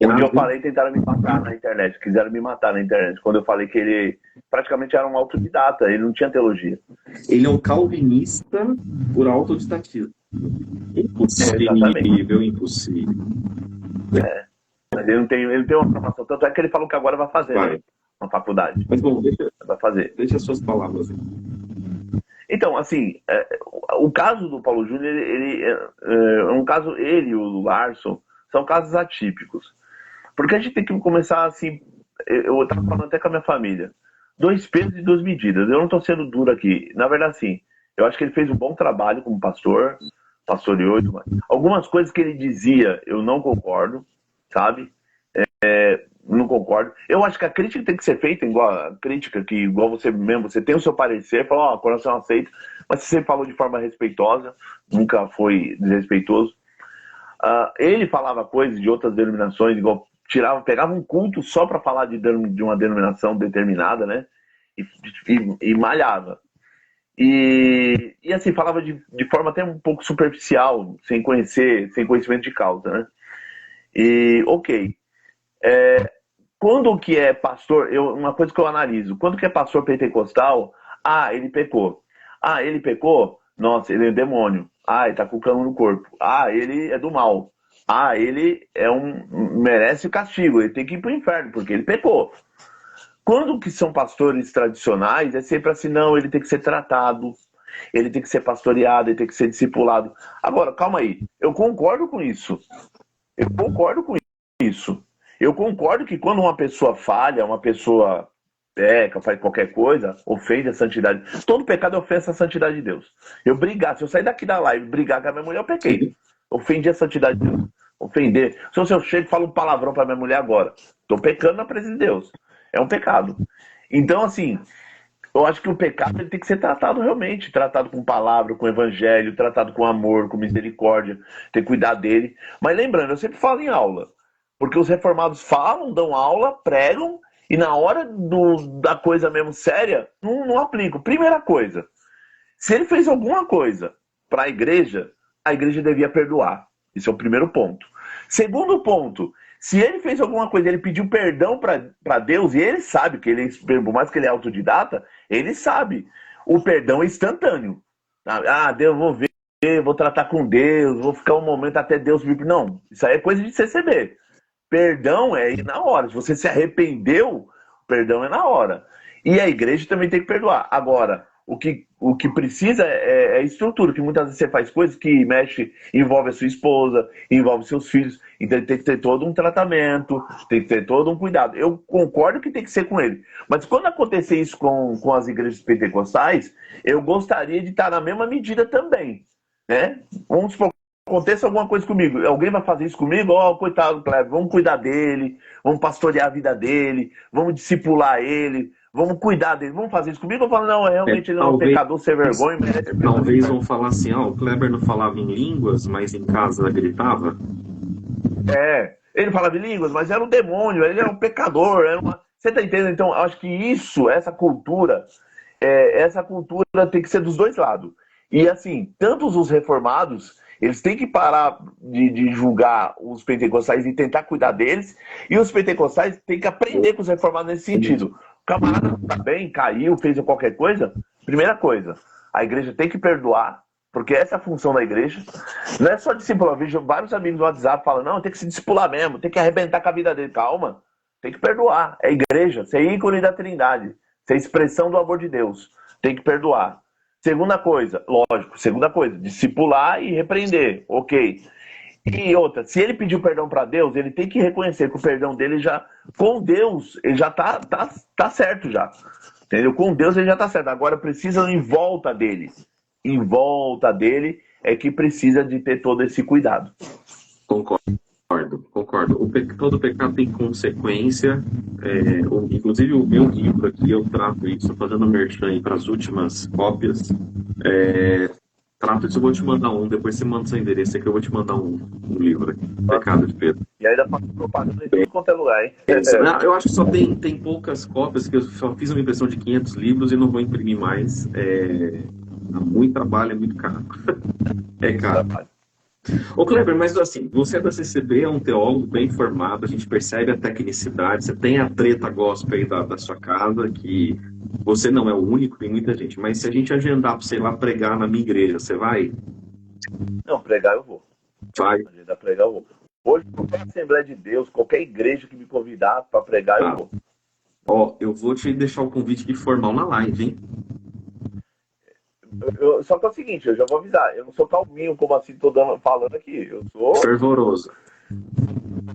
Onde eu falei, tentaram me matar na internet, quiseram me matar na internet, quando eu falei que ele praticamente era um autodidata, ele não tinha teologia. Ele é um calvinista por autodidatismo. Impossível, impossível. Mas ele tem uma formação, tanto é que ele falou que agora vai fazer, né, uma faculdade. Mas bom, vai fazer. Deixa as suas palavras aí. Então, assim, o caso do Paulo Júnior, ele é um caso, ele e o Larson, são casos atípicos. Porque a gente tem que começar assim, eu estava falando até com a minha família, 2 pesos e 2 medidas. Eu não estou sendo duro aqui. Na verdade, assim, Eu acho que ele fez um bom trabalho como pastor, pastoreou e tudo mais. Algumas coisas que ele dizia eu não concordo, sabe? Não concordo. Eu acho que a crítica tem que ser feita igual a crítica, que igual você mesmo, você tem o seu parecer, fala, ó, coração aceita, mas você sempre falou de forma respeitosa, nunca foi desrespeitoso. Ele falava coisas de outras denominações, igual pegava um culto só para falar de uma denominação determinada, né? E malhava. E assim, falava de forma até um pouco superficial, sem conhecimento de causa, né? E, ok. Quando que é pastor, uma coisa que eu analiso, quando que é pastor pentecostal, ele pecou. Ele pecou? Nossa, ele é demônio. Ele tá com cano no corpo. Ele é do mal. Ele merece o castigo, ele tem que ir pro inferno, porque ele pecou. Quando que são pastores tradicionais, é sempre assim, não, ele tem que ser tratado, ele tem que ser pastoreado, ele tem que ser discipulado. Agora, calma aí, eu concordo com isso. Eu concordo com isso. Eu concordo que quando uma pessoa falha, uma pessoa peca, faz qualquer coisa, ofende a santidade. Todo pecado é ofensa à santidade de Deus. Se eu sair daqui da live e brigar com a minha mulher, eu pequei. Ofendi a santidade de Deus. Ofender. Se eu chego e falo um palavrão pra minha mulher agora, estou pecando na presença de Deus. É um pecado. Então, assim, eu acho que o pecado ele tem que ser tratado realmente, tratado com palavra, com evangelho, tratado com amor, com misericórdia, ter que cuidar dele. Mas lembrando, eu sempre falo em aula, porque os reformados falam, dão aula, pregam, e na hora da coisa mesmo séria, não aplicam. Primeira coisa, se ele fez alguma coisa para a igreja devia perdoar. Esse é o primeiro ponto. Segundo ponto, se ele fez alguma coisa, ele pediu perdão para Deus, e ele sabe que ele, por mais que ele é autodidata, ele sabe. O perdão é instantâneo. Deus, vou ver, vou tratar com Deus, vou ficar um momento até Deus me... Não, isso aí é coisa de receber. Perdão é ir na hora. Se você se arrependeu, perdão é na hora. E a igreja também tem que perdoar. Agora, o que precisa é estrutura, que muitas vezes você faz coisas que envolve a sua esposa, envolve seus filhos, então tem que ter todo um tratamento, tem que ter todo um cuidado. Eu concordo que tem que ser com ele, mas quando acontecer isso com as igrejas pentecostais, eu gostaria de estar na mesma medida também, né? Vamos supor, aconteça alguma coisa comigo, alguém vai fazer isso comigo, coitado do Kleber, vamos cuidar dele, vamos pastorear a vida dele, vamos discipular ele, vamos cuidar dele, vamos fazer isso comigo? Eu falo, não, realmente ele é um pecador sem vergonha. Talvez vão falar assim, o Kleber não falava em línguas, mas em casa gritava. Ele falava em línguas, mas era um demônio, ele era um pecador. Você tá entendendo? Então, eu acho que essa cultura tem que ser dos dois lados. E assim, tanto os reformados, eles têm que parar de julgar os pentecostais e tentar cuidar deles, e os pentecostais têm que aprender com os reformados nesse sentido. O camarada tá bem, caiu, fez qualquer coisa. Primeira coisa, a igreja tem que perdoar, porque essa é a função da igreja. Não é só discipular. Eu vejo vários amigos no WhatsApp falando, não, tem que se discipular mesmo, tem que arrebentar com a vida dele. Calma, tem que perdoar. É igreja, você é ícone da Trindade, você é expressão do amor de Deus. Tem que perdoar. Segunda coisa, discipular e repreender, ok. E outra, se ele pediu perdão para Deus, ele tem que reconhecer que o perdão dele com Deus, ele já tá certo já. Entendeu? Com Deus ele já tá certo. Agora precisa em volta dele. Em volta dele é que precisa de ter todo esse cuidado. Concordo. Todo pecado tem consequência. Inclusive o meu livro aqui, eu trato isso, fazendo merchan para as últimas cópias. Trato isso, eu vou te mandar depois você manda seu endereço aqui, eu vou te mandar um livro aqui, Pecado de Pedro. E ainda faço propaganda em tudo quanto é lugar, hein? Eu acho que só tem poucas cópias, que eu só fiz uma impressão de 500 livros e não vou imprimir mais. Dá muito trabalho, é muito caro. É caro. Ô Kleber, mas assim, você é da CCB, é um teólogo bem formado, a gente percebe a tecnicidade, você tem a treta gospel aí da sua casa, que você não é o único, tem muita gente, mas se a gente agendar para, sei lá, pregar na minha igreja, você vai? Não, pregar eu vou. Vai. Agendar pregar eu vou. Hoje, qualquer Assembleia de Deus, qualquer igreja que me convidar para pregar, eu vou. Eu vou te deixar o convite de formal na live, hein? Só que é o seguinte, eu já vou avisar, eu não sou calminho, como assim tô falando aqui, eu sou fervoroso.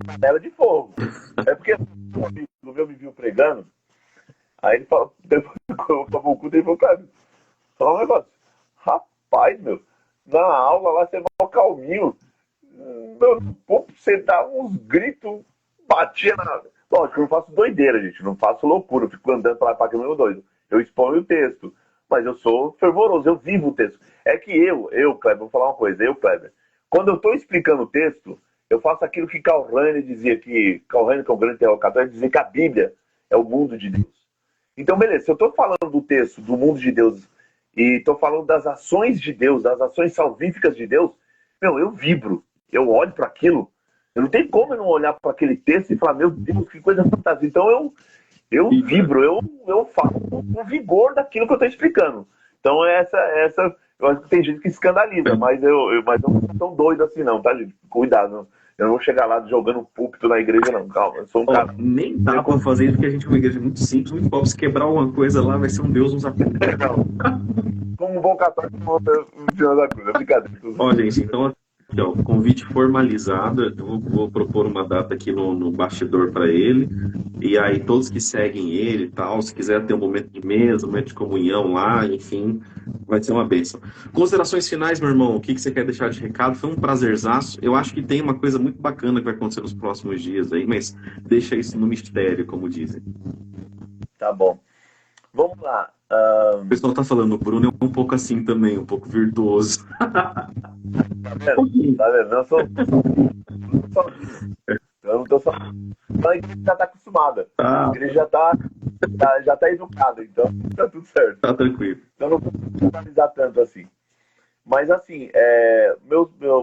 Panela de fogo. É porque um amigo meu me viu pregando, aí ele falou, depois que eu acabou o culto, ele falou, cara, fala um negócio, faz, meu. Na aula lá, você é mal calminho. Meu, no púlpito, você dá uns gritos, batia na... Lógico, eu não faço doideira, gente. Não faço loucura. Eu fico andando pra lá pra cá, meio doido. Eu exponho o texto. Mas eu sou fervoroso, eu vivo o texto. É que Kleber, vou falar uma coisa. Kleber, quando eu tô explicando o texto, eu faço aquilo que Karl Rahner dizia, que Karl Rahner, que é um grande teólogo católico, dizia que a Bíblia é o mundo de Deus. Então, beleza, se eu tô falando do texto, do mundo de Deus, e tô falando das ações de Deus, das ações salvíficas de Deus, meu, eu vibro. Eu olho para aquilo. Eu não tenho como eu não olhar para aquele texto e falar, meu Deus, que coisa fantástica. Então eu vibro, eu falo com vigor daquilo que eu estou explicando. Então essa eu acho que tem gente que escandaliza, mas eu não sou tão doido assim não, tá, gente? Cuidado, eu não vou chegar lá jogando púlpito na igreja não, calma, eu sou um cara... Nem dá pra fazer isso, porque a gente é uma igreja muito simples, muito pobre. Se quebrar alguma coisa lá, vai ser um Deus nos aperta. Como um bom católico, não vou da cruz, é brincadeira. Ó, gente, então aqui, ó, convite formalizado. Eu vou propor uma data aqui no bastidor para ele. E aí, todos que seguem ele e tal, se quiser ter um momento de mesa, um momento de comunhão lá, enfim, vai ser uma bênção. Considerações finais, meu irmão, o que você quer deixar de recado? Foi um prazerzaço. Eu acho que tem uma coisa muito bacana que vai acontecer nos próximos dias aí, mas deixa isso no mistério, como dizem. Tá bom. Vamos lá. O pessoal tá falando, o Bruno é um pouco assim também, um pouco virtuoso. Tá vendo? Tá vendo? Eu não tô só. A igreja já tá acostumada. A igreja já tá educada, então tá tudo certo. Tá tranquilo. Então não vou analisar tanto assim. Mas assim,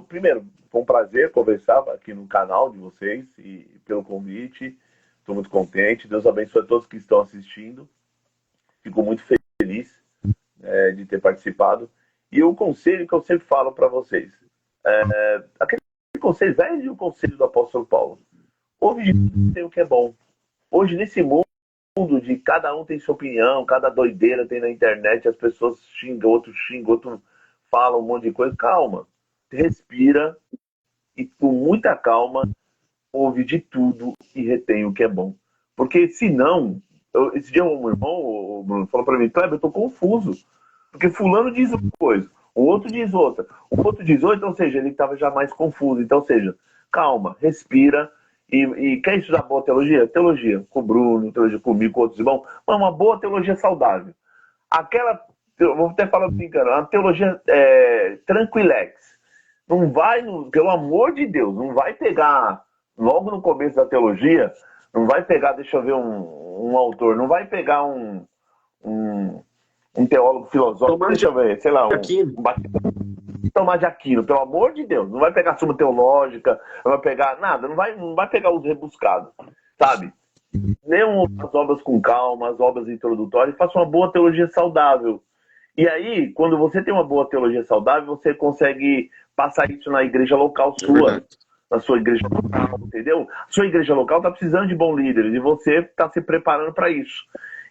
primeiro, foi um prazer conversar aqui no canal de vocês e pelo convite. Estou muito contente. Deus abençoe a todos que estão assistindo. Fico muito feliz de ter participado. E o conselho que eu sempre falo para vocês, aquele conselho velho, o conselho do apóstolo Paulo. Ouve de tudo, tem o que é bom. Hoje, nesse mundo de cada um tem sua opinião, cada doideira tem na internet, as pessoas xingam, outro fala um monte de coisa. Calma, respira e com muita calma ouve de tudo e retém o que é bom. Porque senão, esse dia um irmão, o Bruno, falou para mim, Kleber, eu tô confuso. Porque fulano diz uma coisa, o outro diz outra, o outro diz outra, ou seja, ele estava já mais confuso. Então, ou seja, calma, respira e quer estudar boa teologia? Teologia com o Bruno, teologia comigo, com outros irmãos, mas uma boa teologia saudável. Eu vou até falar assim, cara, uma teologia tranquilex. Não vai, pelo amor de Deus, não vai pegar, logo no começo da teologia, não vai pegar, deixa eu ver um autor, não vai pegar um teólogo filosófico, deixa eu ver, sei lá, Tomás de Aquino, pelo amor de Deus, não vai pegar Suma Teológica, não vai pegar nada, não vai pegar os rebuscados, sabe? Leiam as obras com calma, as obras introdutórias, faça uma boa teologia saudável. E aí, quando você tem uma boa teologia saudável, você consegue passar isso na igreja local sua, na sua igreja local, entendeu? A sua igreja local está precisando de bons líderes e você está se preparando para isso.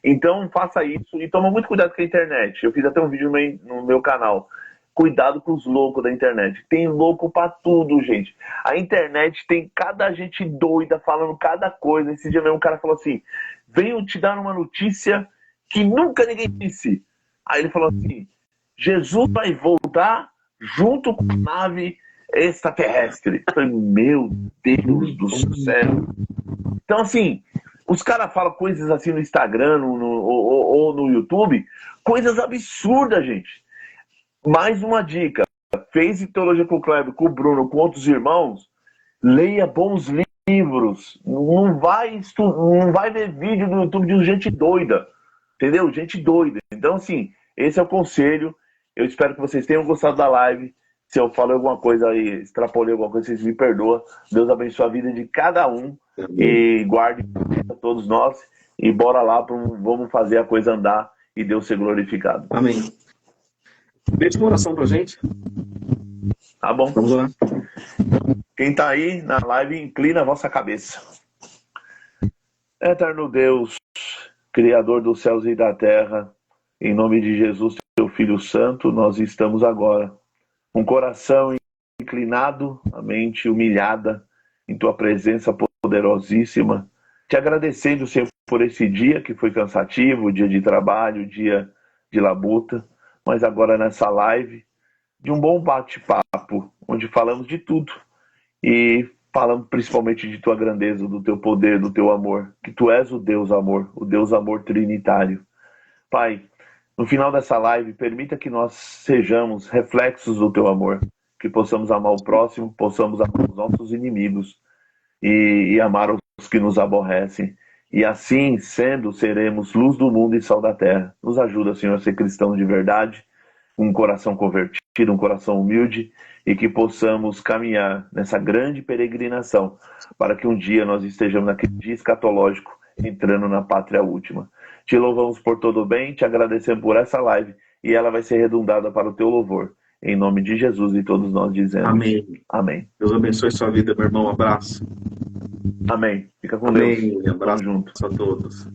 Então, faça isso e toma muito cuidado com a internet. Eu fiz até um vídeo no meu canal. Cuidado com os loucos da internet. Tem louco pra tudo, gente. A internet tem cada gente doida falando cada coisa. Esse dia mesmo um cara falou assim, venho te dar uma notícia que nunca ninguém disse. Aí ele falou assim, Jesus vai voltar junto com a nave extraterrestre. Eu falei, meu Deus do céu. Então, assim, os caras falam coisas assim no Instagram ou no YouTube, coisas absurdas, gente. Mais uma dica, fez teologia com o Kleber, com o Bruno, com outros irmãos, leia bons livros, não vai ver vídeo no YouTube de gente doida, entendeu? Gente doida. Então, assim, esse é o conselho. Eu espero que vocês tenham gostado da live. Se eu falei alguma coisa aí, extrapolei alguma coisa, vocês me perdoam. Deus abençoe a vida de cada um e guarde a todos nós. E bora lá, vamos fazer a coisa andar e Deus ser glorificado. Amém. Deixa uma oração pra gente. Tá bom. Vamos lá. Quem tá aí na live, inclina a vossa cabeça. Eterno Deus, Criador dos céus e da terra, em nome de Jesus, teu Filho Santo, nós estamos agora com o coração inclinado, a mente humilhada em tua presença poderosíssima, te agradecendo, Senhor, por esse dia que foi cansativo, dia de trabalho, dia de labuta, mas agora nessa live, de um bom bate-papo, onde falamos de tudo e falamos principalmente de tua grandeza, do teu poder, do teu amor, que tu és o Deus amor trinitário. Pai, no final dessa live, permita que nós sejamos reflexos do teu amor, que possamos amar o próximo, possamos amar os nossos inimigos e amar os que nos aborrecem. E assim, sendo, seremos luz do mundo e sal da terra. Nos ajuda, Senhor, a ser cristão de verdade, um coração convertido, um coração humilde, e que possamos caminhar nessa grande peregrinação para que um dia nós estejamos naquele dia escatológico entrando na pátria última. Te louvamos por todo o bem, te agradecemos por essa live e ela vai ser redundada para o teu louvor. Em nome de Jesus e todos nós dizemos Amém. amém. Deus abençoe sua vida, meu irmão. Um abraço. Amém. Fica com Amém. Deus. Abraço Tamo junto. a todos.